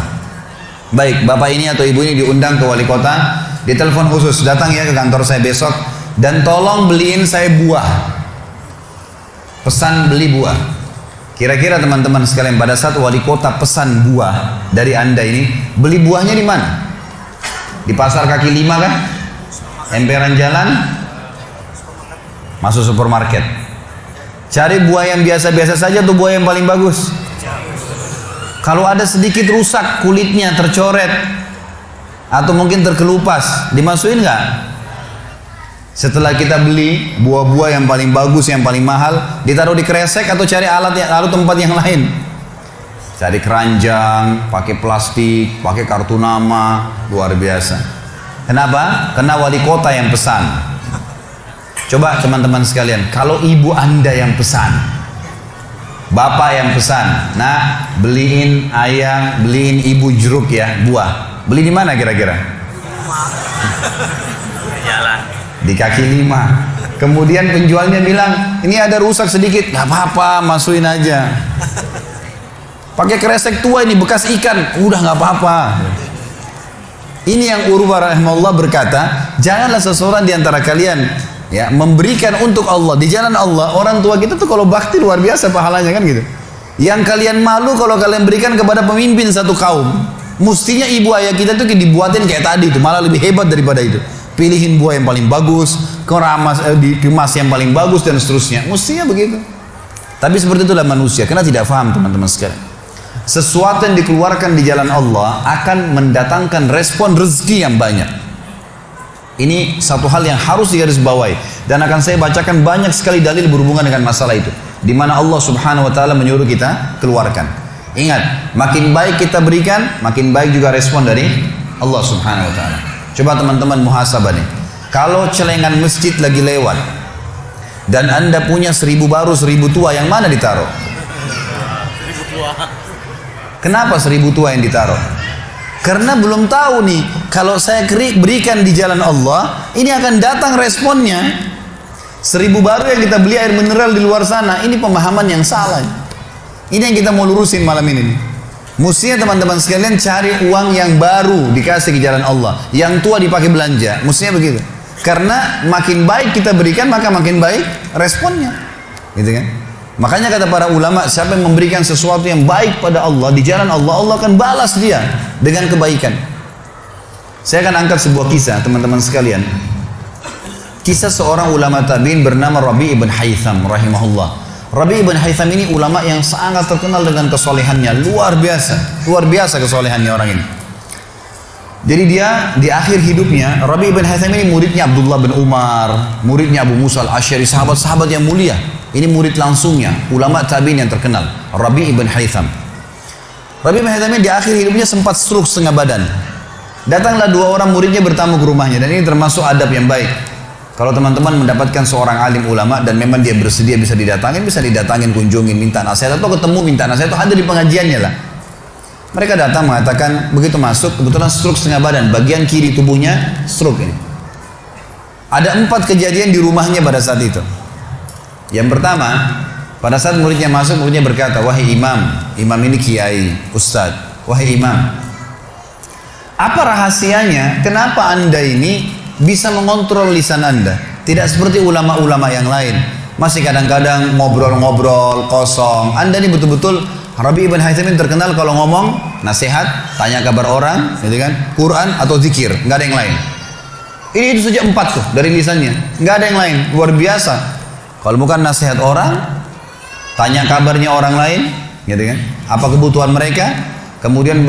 Baik, bapak ini atau ibu ini diundang ke wali kota, ditelepon khusus, datang ya ke kantor saya besok, dan tolong beliin saya buah. Pesan beli buah. Kira-kira teman-teman sekalian, pada saat wali kota pesan buah dari Anda ini, beli buahnya di mana? Di pasar kaki 5 kan? Emperan jalan? Masuk supermarket. Cari buah yang biasa-biasa saja atau buah yang paling bagus? Kalau ada sedikit rusak kulitnya, tercoret, atau mungkin terkelupas, dimasukin nggak? Setelah kita beli buah-buah yang paling bagus, yang paling mahal, ditaruh di kresek atau cari alat tempat yang lain? Cari keranjang, pakai plastik, pakai kartu nama, luar biasa. Kenapa? Karena wali kota yang pesan. Coba teman-teman sekalian, kalau ibu Anda yang pesan, bapak yang pesan, nah beliin ayah, beliin ibu jeruk ya, buah. Beli di mana kira-kira? Di kaki 5. Kemudian penjualnya bilang, ini ada rusak sedikit, nggak apa-apa, masukin aja. Pakai kresek tua ini bekas ikan, udah nggak apa-apa. Ini yang Urwah rahimahullah berkata, janganlah seseorang di antara kalian ya memberikan untuk Allah di jalan Allah. Orang tua kita tuh kalau bakti luar biasa pahalanya kan gitu. Yang kalian malu kalau kalian berikan kepada pemimpin satu kaum. Mestinya ibu ayah kita tuh dibuatin kayak tadi itu, malah lebih hebat daripada itu. Pilihin buah yang paling bagus, dikemas yang paling bagus dan seterusnya. Mestinya begitu. Tapi seperti itulah manusia, karena tidak paham teman-teman sekalian. Sesuatu yang dikeluarkan di jalan Allah akan mendatangkan respon rezeki yang banyak. Ini satu hal yang harus digarisbawahi, dan akan saya bacakan banyak sekali dalil berhubungan dengan masalah itu, di mana Allah Subhanahu wa taala menyuruh kita keluarkan. Ingat, makin baik kita berikan, makin baik juga respon dari Allah Subhanahu wa taala. Coba teman-teman muhasabah nih. Kalau celengan masjid lagi lewat dan Anda punya 1000 baru 1000 tua, yang mana ditaruh? 1000 tua. Kenapa 1000 tua yang ditaruh? Karena belum tahu nih, kalau saya berikan di jalan Allah, ini akan datang responnya. 1000 baru yang kita beli air mineral di luar sana, ini pemahaman yang salah. Ini yang kita mau lurusin malam ini. Mestinya teman-teman sekalian cari uang yang baru dikasih ke jalan Allah, yang tua dipakai belanja. Mestinya begitu. Karena makin baik kita berikan, maka makin baik responnya. Gitu kan? Makanya kata para ulama, siapa yang memberikan sesuatu yang baik pada Allah, di jalan Allah, Allah akan balas dia dengan kebaikan. Saya akan angkat sebuah kisah, teman-teman sekalian. Kisah seorang ulama tabi'in bernama Rabi' ibn Haytham rahimahullah. Rabi' ibn Haytham ini ulama yang sangat terkenal dengan kesolehannya, luar biasa kesolehannya orang ini. Jadi dia di akhir hidupnya, Rabi' ibn Haytham ini muridnya Abdullah bin Umar, muridnya Abu Musa al-Asy'ari, sahabat-sahabat yang mulia. Ini murid langsungnya, ulama tabi'in yang terkenal, Rabi' ibn Haytham. Rabi' ibn Haytham ini di akhir hidupnya sempat stroke setengah badan. Datanglah dua orang muridnya bertamu ke rumahnya, dan ini termasuk adab yang baik. Kalau teman-teman mendapatkan seorang alim ulama dan memang dia bersedia bisa didatangin, kunjungin, minta nasihat atau ketemu minta nasihat atau ada di pengajiannya lah. Mereka datang mengatakan, begitu masuk kebetulan stroke setengah badan, bagian kiri tubuhnya stroke ini. Ada 4 kejadian di rumahnya pada saat itu. Yang pertama, pada saat muridnya masuk, muridnya berkata, wahai imam ini kiai, ustadz, wahai imam, apa rahasianya kenapa anda ini bisa mengontrol lisan anda? Tidak seperti ulama-ulama yang lain, masih kadang-kadang ngobrol-ngobrol kosong. Anda ini betul-betul, Rabi' ibn Haytham ini terkenal kalau ngomong nasihat, tanya kabar orang, gitu kan, Quran atau zikir, nggak ada yang lain. Ini itu saja 4 tuh dari lisannya, nggak ada yang lain, luar biasa. Kalau bukan nasihat orang, tanya kabarnya orang lain, gitu kan, apa kebutuhan mereka, kemudian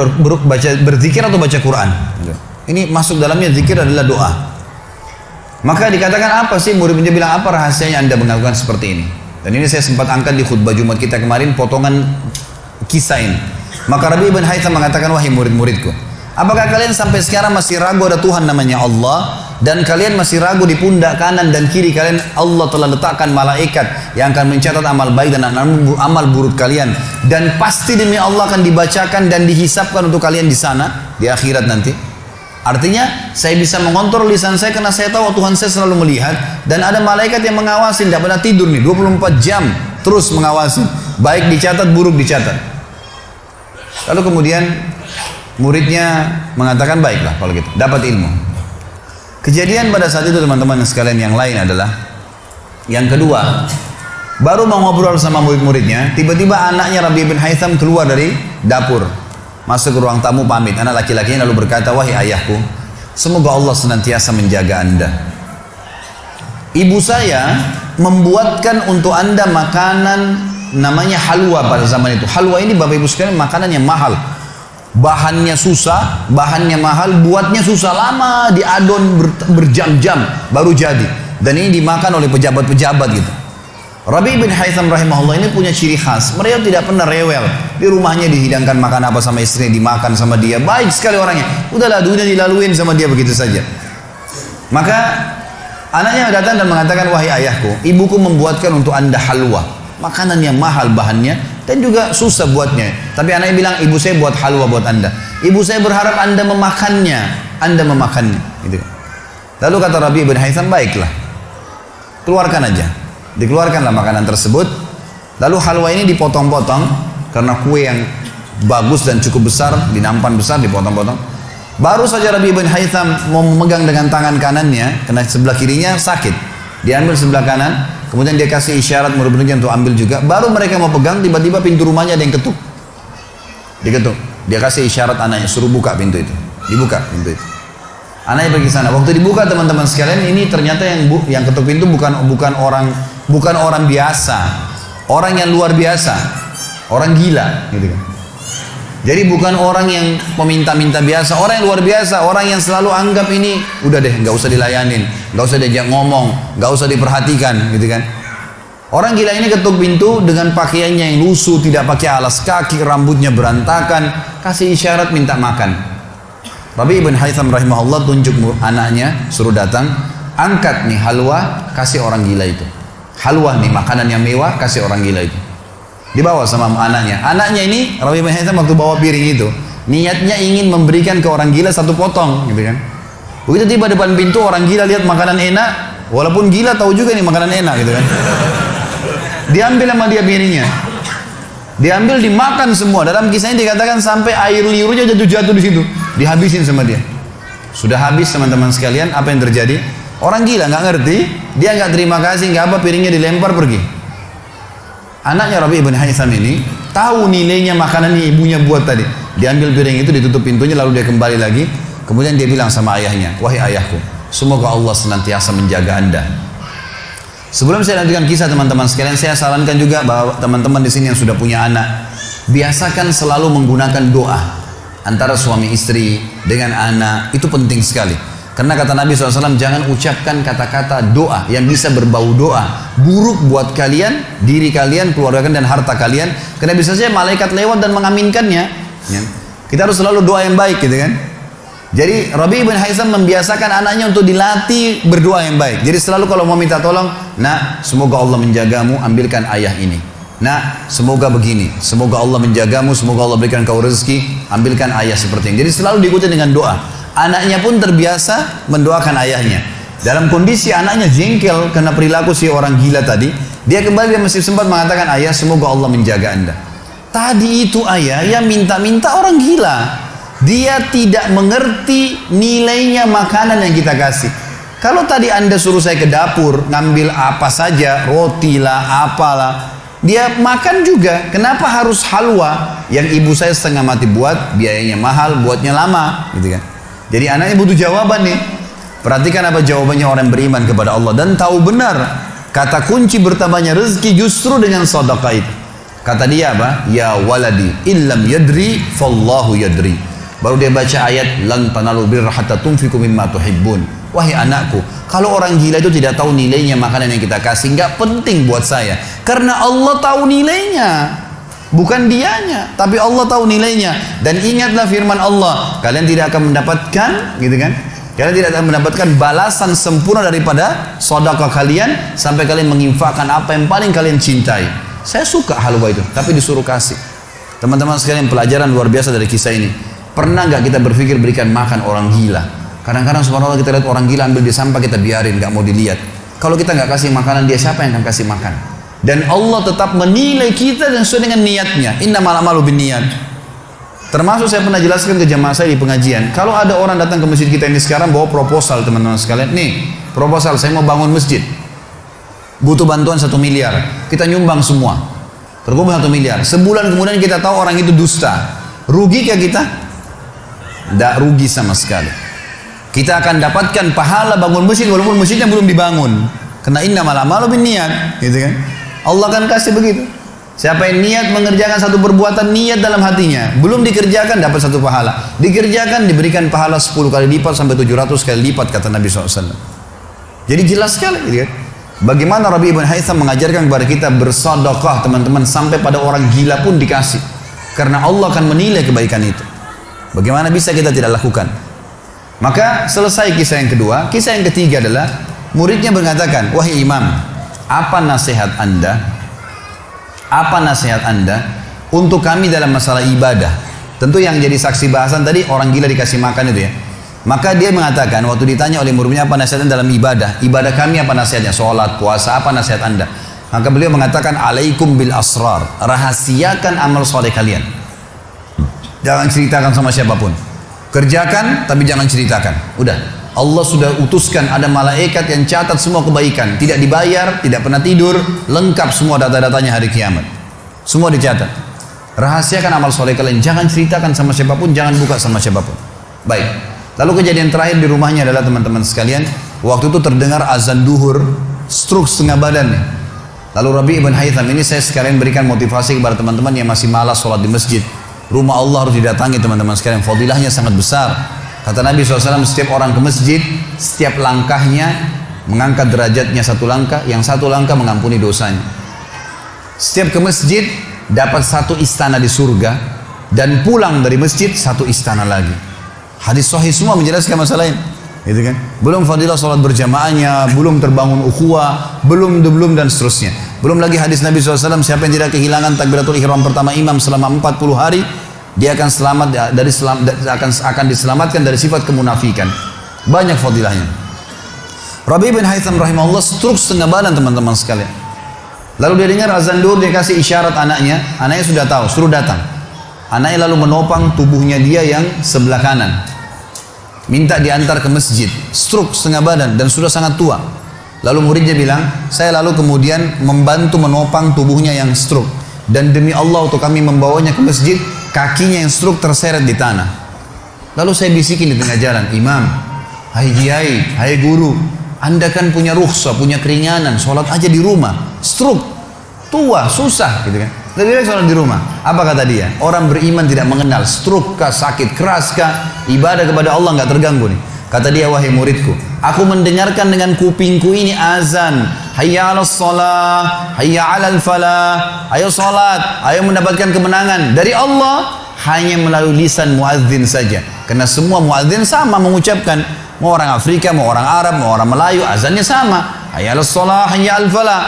berzikir atau baca Quran. Gitu. Ini masuk dalamnya zikir adalah doa. Maka dikatakan apa sih, murid-muridnya bilang apa rahasianya anda melakukan seperti ini? Dan ini saya sempat angkat di khutbah Jumat kita kemarin potongan kisah ini. Maka Rabi' ibn Haytham mengatakan, wahai murid-muridku, apakah kalian sampai sekarang masih ragu ada Tuhan namanya Allah? Dan kalian masih ragu di pundak kanan dan kiri kalian Allah telah letakkan malaikat yang akan mencatat amal baik dan amal buruk kalian. Dan pasti demi Allah akan dibacakan dan dihisapkan untuk kalian di sana, di akhirat nanti. Artinya saya bisa mengontrol lisan saya karena saya tahu Tuhan saya selalu melihat. Dan ada malaikat yang mengawasi, tidak pernah tidur nih, 24 jam terus mengawasi. Baik dicatat, buruk dicatat. Lalu kemudian muridnya mengatakan, baiklah kalau gitu, dapat ilmu. Kejadian pada saat itu teman-teman sekalian yang lain adalah, yang kedua, baru mau ngobrol sama murid-muridnya, tiba-tiba anaknya Rabi' bin Haytham keluar dari dapur, masuk ke ruang tamu pamit. Anak laki-lakinya lalu berkata, wahai ayahku, semoga Allah senantiasa menjaga anda. Ibu saya membuatkan untuk anda makanan namanya halwa pada zaman itu. Halwa ini Bapak Ibu sekalian makanan yang mahal. Bahannya susah, bahannya mahal, buatnya susah, lama diadon berjam-jam baru jadi. Dan ini dimakan oleh pejabat-pejabat gitu. Rabi' bin Haytham rahimahullah ini punya ciri khas, mereka tidak pernah rewel. Di rumahnya dihidangkan makan apa sama istrinya, dimakan sama dia, baik sekali orangnya. Udahlah, dunia dilaluin sama dia begitu saja. Maka anaknya datang dan mengatakan, wahai ayahku, ibuku membuatkan untuk anda halwa, makanan yang mahal bahannya dan juga susah buatnya. Tapi anaknya bilang, ibu saya buat halwa buat anda. Ibu saya berharap anda memakannya, gitu. Lalu kata Rabi' bin Haytham, baiklah, keluarkan aja. Dikeluarkanlah makanan tersebut. Lalu halwa ini dipotong-potong karena kue yang bagus dan cukup besar, di nampan besar dipotong-potong. Baru saja Rabi' bin Haytham mau memegang dengan tangan kanannya, karena sebelah kirinya sakit, diambil sebelah kanan. Kemudian dia kasih isyarat murid-muridnya untuk ambil juga. Baru mereka mau pegang, tiba-tiba pintu rumahnya ada yang ketuk. Diketuk. Dia kasih isyarat anaknya, suruh buka pintu itu. Dibuka pintu itu. Anaknya pergi sana. Waktu dibuka teman-teman sekalian, ini ternyata yang ketuk pintu bukan orang biasa, orang yang luar biasa, orang gila, gitu kan. Jadi bukan orang yang peminta-minta biasa, orang yang luar biasa, orang yang selalu anggap ini udah deh, nggak usah dilayanin, nggak usah diajak ngomong, nggak usah diperhatikan, gitu kan. Orang gila ini ketuk pintu dengan pakaiannya yang lusuh, tidak pakai alas kaki, rambutnya berantakan, kasih isyarat minta makan. Rabi' bin Haytham rahimahullah tunjuk anaknya, suruh datang, angkat nih halwa, kasih orang gila itu. Halwa nih, makanan yang mewah, kasih orang gila itu. Dibawa sama anaknya. Anaknya ini, Rabi' bin Haytham waktu bawa piring itu, niatnya ingin memberikan ke orang gila 1 potong, gitu kan. Begitu tiba depan pintu, orang gila lihat makanan enak, walaupun gila tahu juga nih makanan enak, gitu kan. Diambil sama dia piringnya. Diambil, dimakan semua. Dalam kisahnya dikatakan sampai air liurnya jatuh di situ, dihabisin sama dia. Sudah habis teman-teman sekalian, apa yang terjadi? Orang gila nggak ngerti, dia nggak terima kasih, nggak apa, piringnya dilempar pergi. Anaknya Rabi' ibn Haytham ini tahu nilainya makanan yang ibunya buat tadi. Diambil piring itu, ditutup pintunya, lalu dia kembali lagi. Kemudian dia bilang sama ayahnya, wahai ayahku, semoga Allah senantiasa menjaga Anda. Sebelum saya lanjutkan kisah teman-teman sekalian, saya sarankan juga bahwa teman-teman di sini yang sudah punya anak, biasakan selalu menggunakan doa antara suami istri dengan anak, itu penting sekali. Karena kata Nabi SAW, jangan ucapkan kata-kata doa yang bisa berbau doa buruk buat kalian, diri kalian, keluarga kalian, dan harta kalian. Karena bisa saja malaikat lewat dan mengaminkannya. Ya. Kita harus selalu doa yang baik gitu kan. Jadi Rabi' ibn Haytham membiasakan anaknya untuk dilatih berdoa yang baik. Jadi selalu kalau mau minta tolong, nak semoga Allah menjagamu, ambilkan ayah ini. Nak semoga begini, semoga Allah menjagamu, semoga Allah berikan kau rezeki, ambilkan ayah seperti ini. Jadi selalu diikuti dengan doa. Anaknya pun terbiasa mendoakan ayahnya. Dalam kondisi anaknya jengkel karena perilaku si orang gila tadi, dia kembali dan masih sempat mengatakan, ayah semoga Allah menjaga Anda. Tadi itu ayah yang minta-minta orang gila. Dia tidak mengerti nilainya makanan yang kita kasih. Kalau tadi Anda suruh saya ke dapur ngambil apa saja, roti lah, apalah, dia makan juga. Kenapa harus halwa yang ibu saya setengah mati buat, biayanya mahal, buatnya lama, gitu kan? Jadi anaknya butuh jawaban nih. Perhatikan apa jawabannya orang beriman kepada Allah dan tahu benar kata kunci bertambahnya rezeki justru dengan sedekah itu. Kata dia apa? Ya waladi illam yadri fallahu yadri. Baru dia baca ayat lan tanalul birra hatta tunfiqu mimma tuhibbun. Wahai anakku, kalau orang gila itu tidak tahu nilainya makanan yang kita kasih, nggak penting buat saya. Karena Allah tahu nilainya. Bukan dianya, tapi Allah tahu nilainya. Dan ingatlah firman Allah, kalian tidak akan mendapatkan, gitu kan? Kalian tidak akan mendapatkan balasan sempurna daripada sedekah kalian sampai kalian menginfakkan apa yang paling kalian cintai. Saya suka halwa itu, tapi disuruh kasih. Teman-teman sekalian, pelajaran luar biasa dari kisah ini. Pernah nggak kita berpikir berikan makan orang gila? Kadang-kadang subhanallah kita lihat orang gila ambil di sampah, kita biarin, nggak mau dilihat. Kalau kita nggak kasih makanan dia, siapa yang akan kasih makan? Dan Allah tetap menilai kita dan sesuai dengan niatnya. Innamal a'malu binniyat. Termasuk saya pernah jelaskan ke jamaah saya di pengajian, kalau ada orang datang ke masjid kita ini sekarang bawa proposal, teman-teman sekalian, nih proposal saya mau bangun masjid, butuh bantuan 1 miliar, kita nyumbang semua, terkumpul 1 miliar. Sebulan kemudian kita tahu orang itu dusta, rugi kah kita? Tidak rugi sama sekali. Kita akan dapatkan pahala bangun masjid walaupun masjidnya belum dibangun. Karena innamal a'malu binniyat, gitu kan? Allah akan kasih begitu. Siapa yang niat mengerjakan satu perbuatan, niat dalam hatinya, belum dikerjakan dapat 1 pahala, dikerjakan diberikan pahala 10 kali lipat sampai 700 kali lipat, kata Nabi SAW. Jadi jelas sekali, gitu kan? Bagaimana Rabi' ibn Haytham mengajarkan kepada kita bersedekah, teman-teman, sampai pada orang gila pun dikasih. Karena Allah akan menilai kebaikan itu. Bagaimana bisa kita tidak lakukan? Maka selesai kisah yang kedua. Kisah yang ketiga adalah muridnya mengatakan, wahai imam, apa nasihat anda untuk kami dalam masalah ibadah? Tentu yang jadi saksi bahasan tadi orang gila dikasih makan itu ya. Maka dia mengatakan waktu ditanya oleh muridnya apa nasihatnya dalam ibadah kami apa nasihatnya, sholat, puasa, apa nasihat anda? Maka beliau mengatakan, alaikum bil asrar, rahasiakan amal soleh kalian, jangan ceritakan sama siapapun, kerjakan tapi jangan ceritakan. Udah, Allah sudah utuskan ada malaikat yang catat semua kebaikan, tidak dibayar, tidak pernah tidur, lengkap semua data-datanya hari kiamat, semua dicatat. Rahasiakan amal soleh kalian, jangan ceritakan sama siapapun, jangan buka sama siapapun. Baik, lalu kejadian terakhir di rumahnya adalah teman-teman sekalian, waktu itu terdengar azan duhur, stroke setengah badan nih. Lalu Rabi' ibn Haytham ini, saya sekalian berikan motivasi kepada teman-teman yang masih malas sholat di masjid. Rumah Allah harus didatangi teman-teman sekalian, fadilahnya sangat besar. Kata Nabi SAW, setiap orang ke masjid, setiap langkahnya mengangkat derajatnya 1 langkah, yang 1 langkah mengampuni dosanya. Setiap ke masjid dapat 1 istana di surga, dan pulang dari masjid 1 istana lagi. Hadis sahih semua menjelaskan masalah ini, gitu kan? Belum fadilah sholat berjamaahnya, belum terbangun ukhuwah, belum dan seterusnya. Belum lagi hadis Nabi SAW, siapa yang tidak kehilangan takbiratul ihram pertama imam selama 40 hari, dia akan selamat dari akan diselamatkan dari sifat kemunafikan. Banyak fadilahnya. Rabi' bin Haytham rahimahullah stroke setengah badan teman-teman sekalian. Lalu dia dengar azan duhur, dia kasih isyarat anaknya sudah tahu, suruh datang. Anaknya lalu menopang tubuhnya dia yang sebelah kanan. minta diantar ke masjid, stroke setengah badan dan sudah sangat tua. Lalu muridnya bilang, saya lalu kemudian membantu menopang tubuhnya yang stroke. Dan demi Allah untuk kami membawanya ke masjid, kakinya yang stroke terseret di tanah. Lalu saya bisikin di tengah jalan, Imam, hai kiai, hai guru, Anda kan punya rukhsah, punya keringanan, sholat aja di rumah. Stroke, tua, susah gitu kan. Lebih baik sholat di rumah. Apa kata dia? Orang beriman tidak mengenal stroke kah, sakit keras kah, ibadah kepada Allah nggak terganggu nih. Kata dia, wahai muridku, aku mendengarkan dengan kupingku ini azan, hayya 'alas shalah, hayya 'alal falah, ayo salat, ayo mendapatkan kemenangan dari Allah, hanya melalui lisan muadzin saja. Karena semua muadzin sama mengucapkan, mau orang Afrika, mau orang Arab, mau orang Melayu, azannya sama, hayya 'alas shalah, hayya 'alal falah.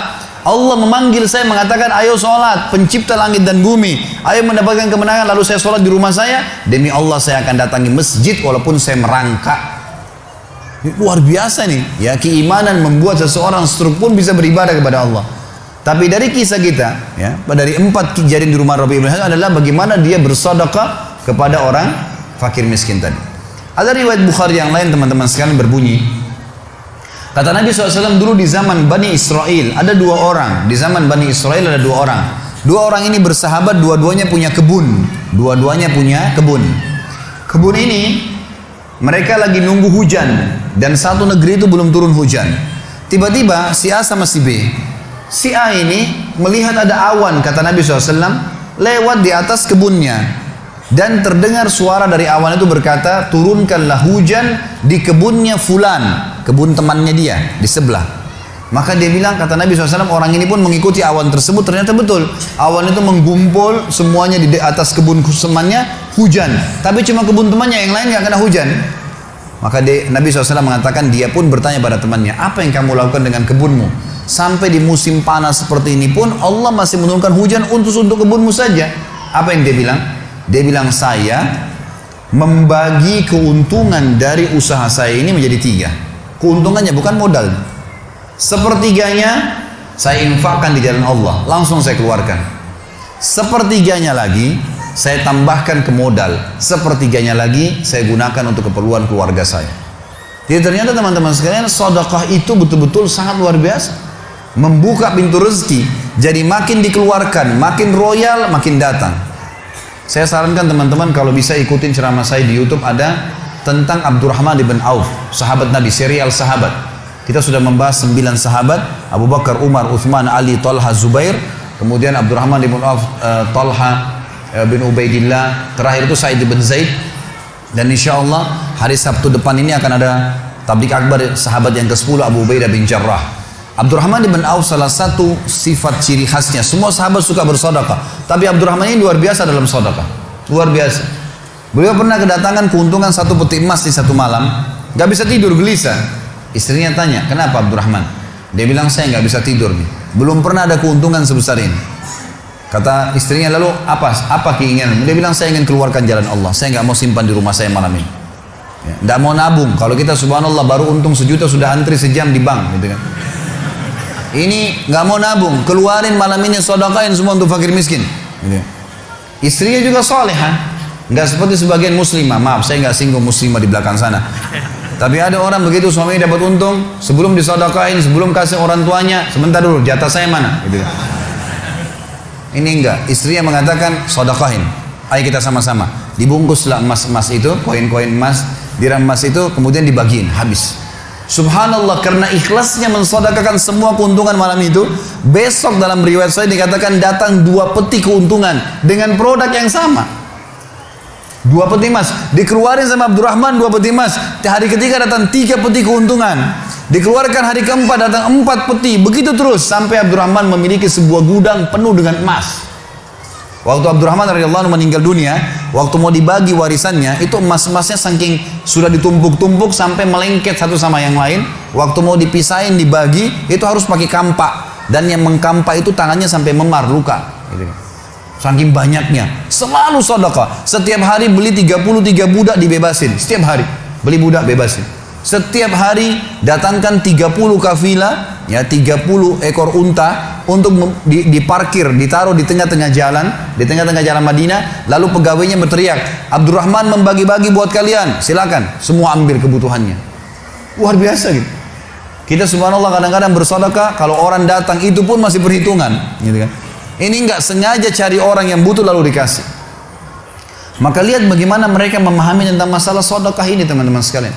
Allah memanggil saya mengatakan, ayo sholat, pencipta langit dan bumi, ayo mendapatkan kemenangan. Lalu saya sholat di rumah saya, demi Allah saya akan datangi masjid walaupun saya merangkak. Ini luar biasa nih, ya, keimanan membuat seseorang stroke pun bisa beribadah kepada Allah. Tapi dari kisah kita, ya, dari 4 kejadian di rumah Rabi' bin Hasan adalah bagaimana dia bersedekah kepada orang fakir miskin tadi. Ada riwayat Bukhari yang lain teman-teman sekalian berbunyi, kata Nabi SAW dulu di zaman Bani Israel ada 2 orang. Di zaman Bani Israel ada 2 orang. 2 orang ini bersahabat, dua-duanya punya kebun. Dua-duanya punya kebun. Kebun ini mereka lagi nunggu hujan dan satu negeri itu belum turun hujan. Tiba-tiba si A sama si B. Si A ini melihat ada awan, kata Nabi SAW, lewat di atas kebunnya. Dan terdengar suara dari awan itu berkata, turunkanlah hujan di kebunnya fulan, kebun temannya dia di sebelah. Maka dia bilang, kata Nabi SAW, orang ini pun mengikuti awan tersebut. Ternyata betul, awan itu menggumpul semuanya di atas kebun temannya, hujan. Tapi cuma kebun temannya, yang lain gak kena hujan. Maka Nabi SAW mengatakan, dia pun bertanya pada temannya, apa yang kamu lakukan dengan kebunmu? Sampai di musim panas seperti ini pun Allah masih menurunkan hujan untuk kebunmu saja. Apa yang dia bilang? Dia bilang, saya membagi keuntungan dari usaha saya ini menjadi 3. Keuntungannya bukan modal. Sepertiganya saya infakkan di jalan Allah, langsung saya keluarkan. Sepertiganya lagi saya tambahkan ke modal. Sepertiganya lagi saya gunakan untuk keperluan keluarga saya. Jadi ternyata teman-teman sekalian, sedekah itu betul-betul sangat luar biasa. Membuka pintu rezeki. Jadi makin dikeluarkan, makin royal, makin datang. Saya sarankan teman-teman kalau bisa ikutin ceramah saya di YouTube, ada tentang Abdurrahman bin Auf, sahabat Nabi, serial sahabat. Kita sudah membahas 9 sahabat, Abu Bakar, Umar, Uthman, Ali, Talha, Zubair, kemudian Abdurrahman bin Auf, Talha bin Ubaidillah, terakhir itu Sa'id bin Zaid. Dan insya Allah hari Sabtu depan ini akan ada tablik akbar sahabat yang ke-10, Abu Ubaidah bin Jarrah. Abdurrahman bin Auf salah satu sifat ciri khasnya, semua sahabat suka bersedekah, tapi Abdurrahman ini luar biasa dalam sedekah, luar biasa. Beliau pernah kedatangan keuntungan 1 peti emas di satu malam, gak bisa tidur, gelisah. Istrinya tanya, kenapa Abdurrahman? Dia bilang, saya gak bisa tidur nih, belum pernah ada keuntungan sebesar ini. Kata istrinya, lalu apa keinginan? Dia bilang, saya ingin keluarkan jalan Allah, saya gak mau simpan di rumah saya malam ini, gak mau nabung. Kalau kita subhanallah baru untung 1 juta sudah antri sejam di bank gitu kan. Ini nggak mau nabung, keluarin malam ini, sedekahin semua untuk fakir miskin. Gitu. Istrinya juga solehah, nggak seperti sebagian muslimah. Maaf, saya nggak singgung muslimah di belakang sana. Tapi ada orang begitu, suaminya dapat untung, sebelum disedekahin, sebelum kasih orang tuanya, sebentar dulu, jatah saya mana? Gitu. Ini enggak, istrinya mengatakan sedekahin, ayo kita sama-sama. Dibungkuslah emas-emas itu, koin-koin emas, dirham emas itu, kemudian dibagiin, habis. Subhanallah, karena ikhlasnya mensedekahkan semua keuntungan malam itu, besok dalam riwayat saya dikatakan datang 2 peti keuntungan dengan produk yang sama. 2 peti emas dikeluarin sama Abdurrahman, 2 peti emas. Hari ketiga datang 3 peti keuntungan. Dikeluarkan hari keempat datang 4 peti. Begitu terus sampai Abdurrahman memiliki sebuah gudang penuh dengan emas. Waktu Abdurrahman radhiyallahu anhu meninggal dunia, waktu mau dibagi warisannya, itu emas-emasnya saking sudah ditumpuk-tumpuk sampai melengket satu sama yang lain. Waktu mau dipisahin, dibagi, itu harus pakai kampak. Dan yang mengkampak itu tangannya sampai memar, luka. Gitu. Saking banyaknya. Selalu sedekah. Setiap hari beli 33 budak dibebasin. Setiap hari beli budak bebasin. Setiap hari datangkan 30 kafilah, ya 30 ekor unta untuk diparkir, ditaruh di tengah-tengah jalan, di tengah-tengah jalan Madinah. Lalu pegawainya berteriak, Abdurrahman membagi-bagi buat kalian, silakan, semua ambil kebutuhannya. Luar biasa gitu. Kita subhanallah kadang-kadang bersedekah, kalau orang datang itu pun masih perhitungan, gitu kan. Ini nggak sengaja cari orang yang butuh lalu dikasih. Maka lihat bagaimana mereka memahami tentang masalah sedekah ini, teman-teman sekalian.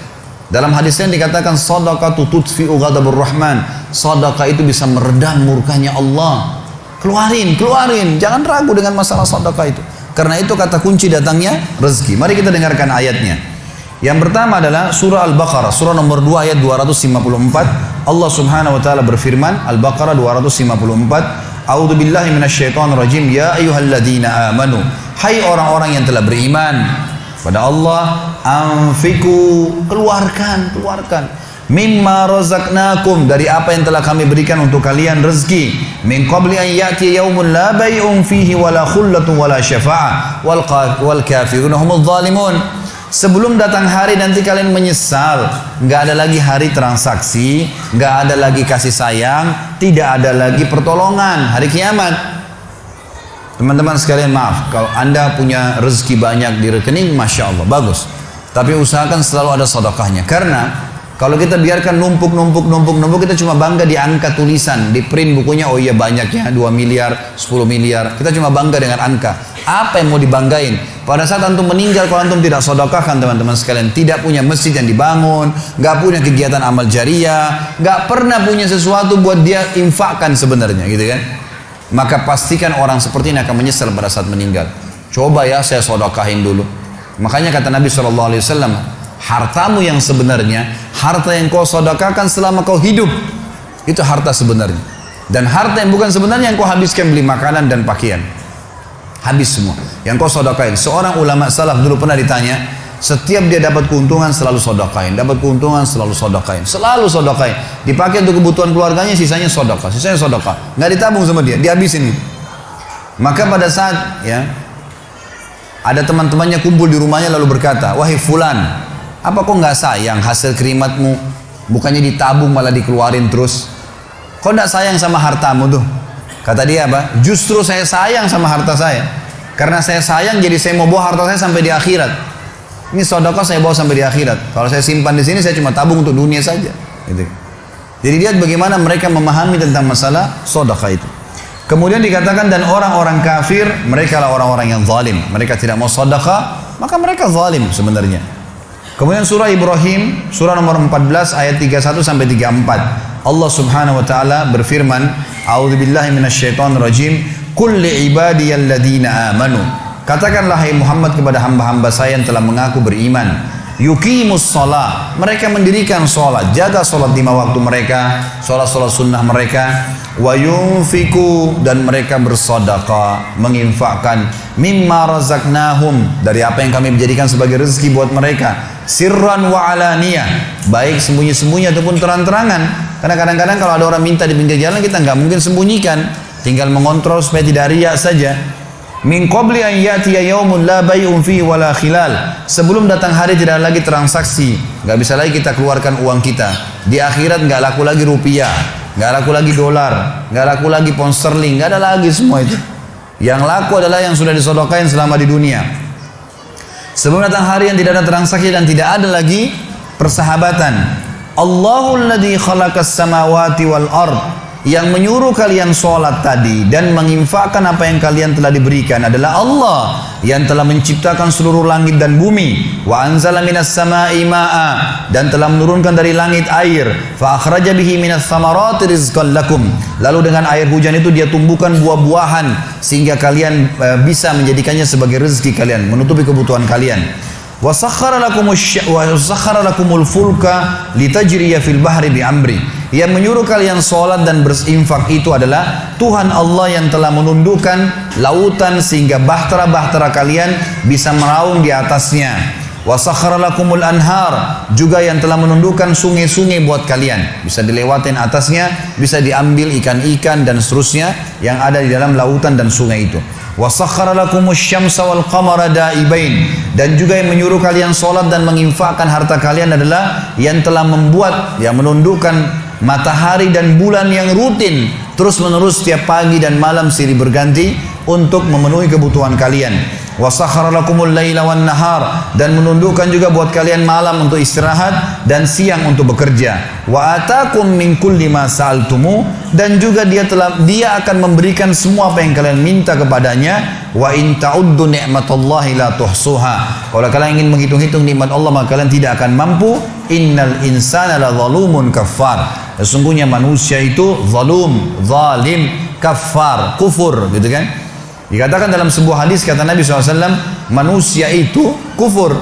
Dalam hadis yang dikatakan sadaqatu tudfi'u ghadabur rahman. Sedekah itu bisa meredam murkanya Allah. Keluarin, jangan ragu dengan masalah sedekah itu. Karena itu kata kunci datangnya rezeki. Mari kita dengarkan ayatnya. Yang pertama adalah surah Al-Baqarah, surah nomor 2 ayat 254. Allah Subhanahu wa taala berfirman, Al-Baqarah 254, A'udzu billahi minasyaitonir rajim, ya ayyuhalladzina amanu. Hai orang-orang yang telah beriman pada Allah, anfiku, keluarkan mimma razaqnakum, dari apa yang telah kami berikan untuk kalian rezeki, min qabli an ya'ti yaumun la bay'un fihi wala khullatun wala syafa'ah wal kafirun humudz zalimun. Sebelum datang hari nanti kalian menyesal, nggak ada lagi hari transaksi, nggak ada lagi kasih sayang, tidak ada lagi pertolongan, hari kiamat. Teman-teman sekalian, maaf, kalau anda punya rezeki banyak di rekening, Masya Allah, bagus. Tapi usahakan selalu ada sedekahnya. Karena kalau kita biarkan numpuk, kita cuma bangga di angka tulisan, di print bukunya, oh iya banyaknya, 2 miliar, 10 miliar. Kita cuma bangga dengan angka. Apa yang mau dibanggain? Pada saat antum meninggal, kalau antum tidak sedekahkan, teman-teman sekalian, tidak punya masjid yang dibangun, nggak punya kegiatan amal jariah, nggak pernah punya sesuatu buat dia infakkan sebenarnya, gitu kan? Maka pastikan orang seperti ini akan menyesal pada saat meninggal. Coba ya saya sedekahin dulu. Makanya kata Nabi SAW, hartamu yang sebenarnya, harta yang kau sedekahkan selama kau hidup, itu harta sebenarnya. Dan harta yang bukan sebenarnya yang kau habiskan beli makanan dan pakaian, habis semua. Yang kau sedekahin. Seorang ulama salaf dulu pernah ditanya, setiap dia dapat keuntungan selalu sedekahin, dapat keuntungan selalu sedekahin, selalu sedekahin. Dipakai untuk kebutuhan keluarganya, sisanya sedekah, nggak ditabung sama dia, dihabisin. Maka pada saat ya ada teman-temannya kumpul di rumahnya lalu berkata, wahai fulan, apa kok nggak sayang hasil kerimatmu, bukannya ditabung malah dikeluarin terus? Kok nggak sayang sama hartamu tuh? Kata dia apa? Justru saya sayang sama harta saya, karena saya sayang jadi saya mau bawa harta saya sampai di akhirat. Ini sedekah saya bawa sampai di akhirat. Kalau saya simpan di sini, saya cuma tabung untuk dunia saja. Gitu. Jadi lihat bagaimana mereka memahami tentang masalah sedekah itu. Kemudian dikatakan, dan orang-orang kafir, mereka lah orang-orang yang zalim. Mereka tidak mau sedekah, maka mereka zalim sebenarnya. Kemudian surah Ibrahim, surah nomor 14 ayat 31 sampai 34. Allah Subhanahu wa taala berfirman, A'udzubillahi minasyaitonir rajim, Qul li'ibadiyalladzina amanu. Katakanlah hai Muhammad kepada hamba-hamba saya yang telah mengaku beriman, yuqimus shalah, mereka mendirikan sholat, jaga sholat 5 waktu mereka, sholat sunnah mereka, wa yunfiku, dan mereka bersedekah, menginfakkan, mimma razaqnahum, dari apa yang kami menjadikan sebagai rezeki buat mereka, sirran wa alaniyah, baik sembunyi-sembunyi ataupun terang-terangan. Karena kadang-kadang kalau ada orang minta di pinggir jalan, kita nggak mungkin sembunyikan, tinggal mengontrol supaya tidak riya saja. Min qabli an ya'tiya yaumun la bay'un fihi wala khilal. Sebelum datang hari tidak lagi transaksi, nggak bisa lagi kita keluarkan uang kita. Di akhirat nggak laku lagi rupiah, nggak laku lagi dolar, nggak laku lagi pound sterling, nggak ada lagi semua itu. Yang laku adalah yang sudah disedekahkan selama di dunia. Sebelum datang hari yang tidak ada transaksi dan tidak ada lagi persahabatan. Allahul ladzi khalaqas samawati wal ard. Yang menyuruh kalian sholat tadi dan menginfakkan apa yang kalian telah diberikan adalah Allah yang telah menciptakan seluruh langit dan bumi. Wa anzala minas sama'i ma'a, dan telah menurunkan dari langit air. Fa akhraja bihi minas thamarati rizqan lakum. Lalu dengan air hujan itu dia tumbuhkan buah-buahan sehingga kalian bisa menjadikannya sebagai rezeki kalian, menutupi kebutuhan kalian. Wa sakhkhara lakumul fulka litajriya fil bahri bi amri. Yang menyuruh kalian sholat dan berinfak itu adalah Tuhan Allah yang telah menundukkan lautan sehingga bahtera-bahtera kalian bisa meraung di atasnya. Wa sakhara lakumul anhar, juga yang telah menundukkan sungai-sungai buat kalian. Bisa dilewatin atasnya, bisa diambil ikan-ikan dan seterusnya yang ada di dalam lautan dan sungai itu. Wa sakhara lakumus syamsa wal qamara daibain, dan juga yang menyuruh kalian salat dan menginfakkan harta kalian adalah yang telah membuat, yang menundukkan matahari dan bulan yang rutin terus menerus setiap pagi dan malam silih berganti untuk memenuhi kebutuhan kalian. Wa sakhara lakumul laila wan nahar, dan menundukkan juga buat kalian malam untuk istirahat dan siang untuk bekerja. Wa atakum min kulli ma sa'altumu, dan juga dia akan memberikan semua apa yang kalian minta kepadanya. Wa in ta'uddu ni'matallahi la tuhsuha, kalau kalian ingin menghitung-hitung nikmat Allah maka kalian tidak akan mampu. Innal insana la zalumun kafar, sesungguhnya manusia itu zalim, kafar, kufur, gitu kan. Dikatakan dalam sebuah hadis, kata Nabi SAW, manusia itu kufur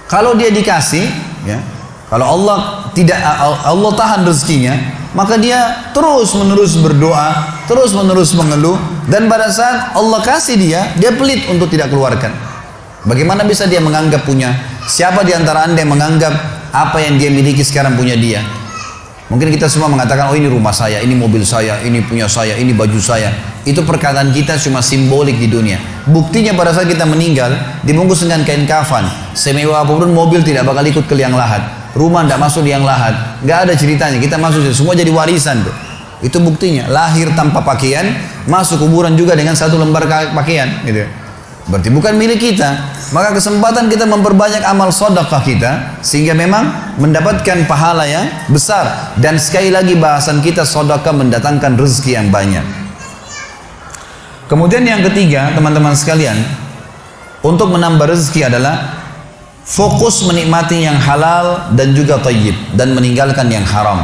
kalau dia dikasih, ya, kalau Allah tahan rezekinya, maka dia terus menerus berdoa, terus menerus mengeluh, dan pada saat Allah kasih dia pelit untuk tidak keluarkan. Bagaimana bisa dia menganggap punya? Siapa di antara anda yang menganggap apa yang dia miliki sekarang punya dia? Mungkin kita semua mengatakan, oh ini rumah saya, ini mobil saya, ini punya saya, ini baju saya. Itu perkataan kita cuma simbolik di dunia. Buktinya pada saat kita meninggal, dibungkus dengan kain kafan, semewah apapun mobil tidak bakal ikut ke liang lahat, rumah tidak masuk liang lahat, nggak ada ceritanya. Kita masuk semua jadi warisan tuh. Itu buktinya. Lahir tanpa pakaian, masuk kuburan juga dengan satu lembar pakaian, gitu. Berarti bukan milik kita. Maka kesempatan kita memperbanyak amal sedekah kita, sehingga memang mendapatkan pahala yang besar. Dan sekali lagi bahasan kita, sedekah mendatangkan rezeki yang banyak. Kemudian yang ketiga, teman-teman sekalian, untuk menambah rezeki adalah fokus menikmati yang halal dan juga thayyib, dan meninggalkan yang haram.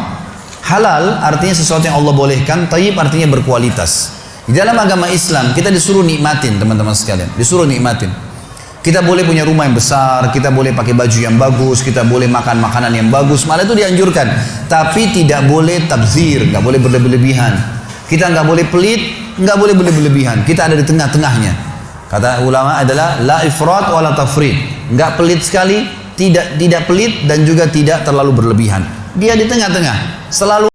Halal artinya sesuatu yang Allah bolehkan, thayyib artinya berkualitas. Di dalam agama Islam kita disuruh nikmatin, teman-teman sekalian, disuruh nikmatin. Kita boleh punya rumah yang besar, kita boleh pakai baju yang bagus, kita boleh makan makanan yang bagus, malah itu dianjurkan. Tapi tidak boleh tabzir, nggak boleh berlebihan. Kita nggak boleh pelit, nggak boleh berlebihan. Kita ada di tengah-tengahnya. Kata ulama adalah la ifrat wa la tafrid. Nggak pelit sekali, tidak pelit, dan juga tidak terlalu berlebihan. Dia di tengah-tengah. Selalu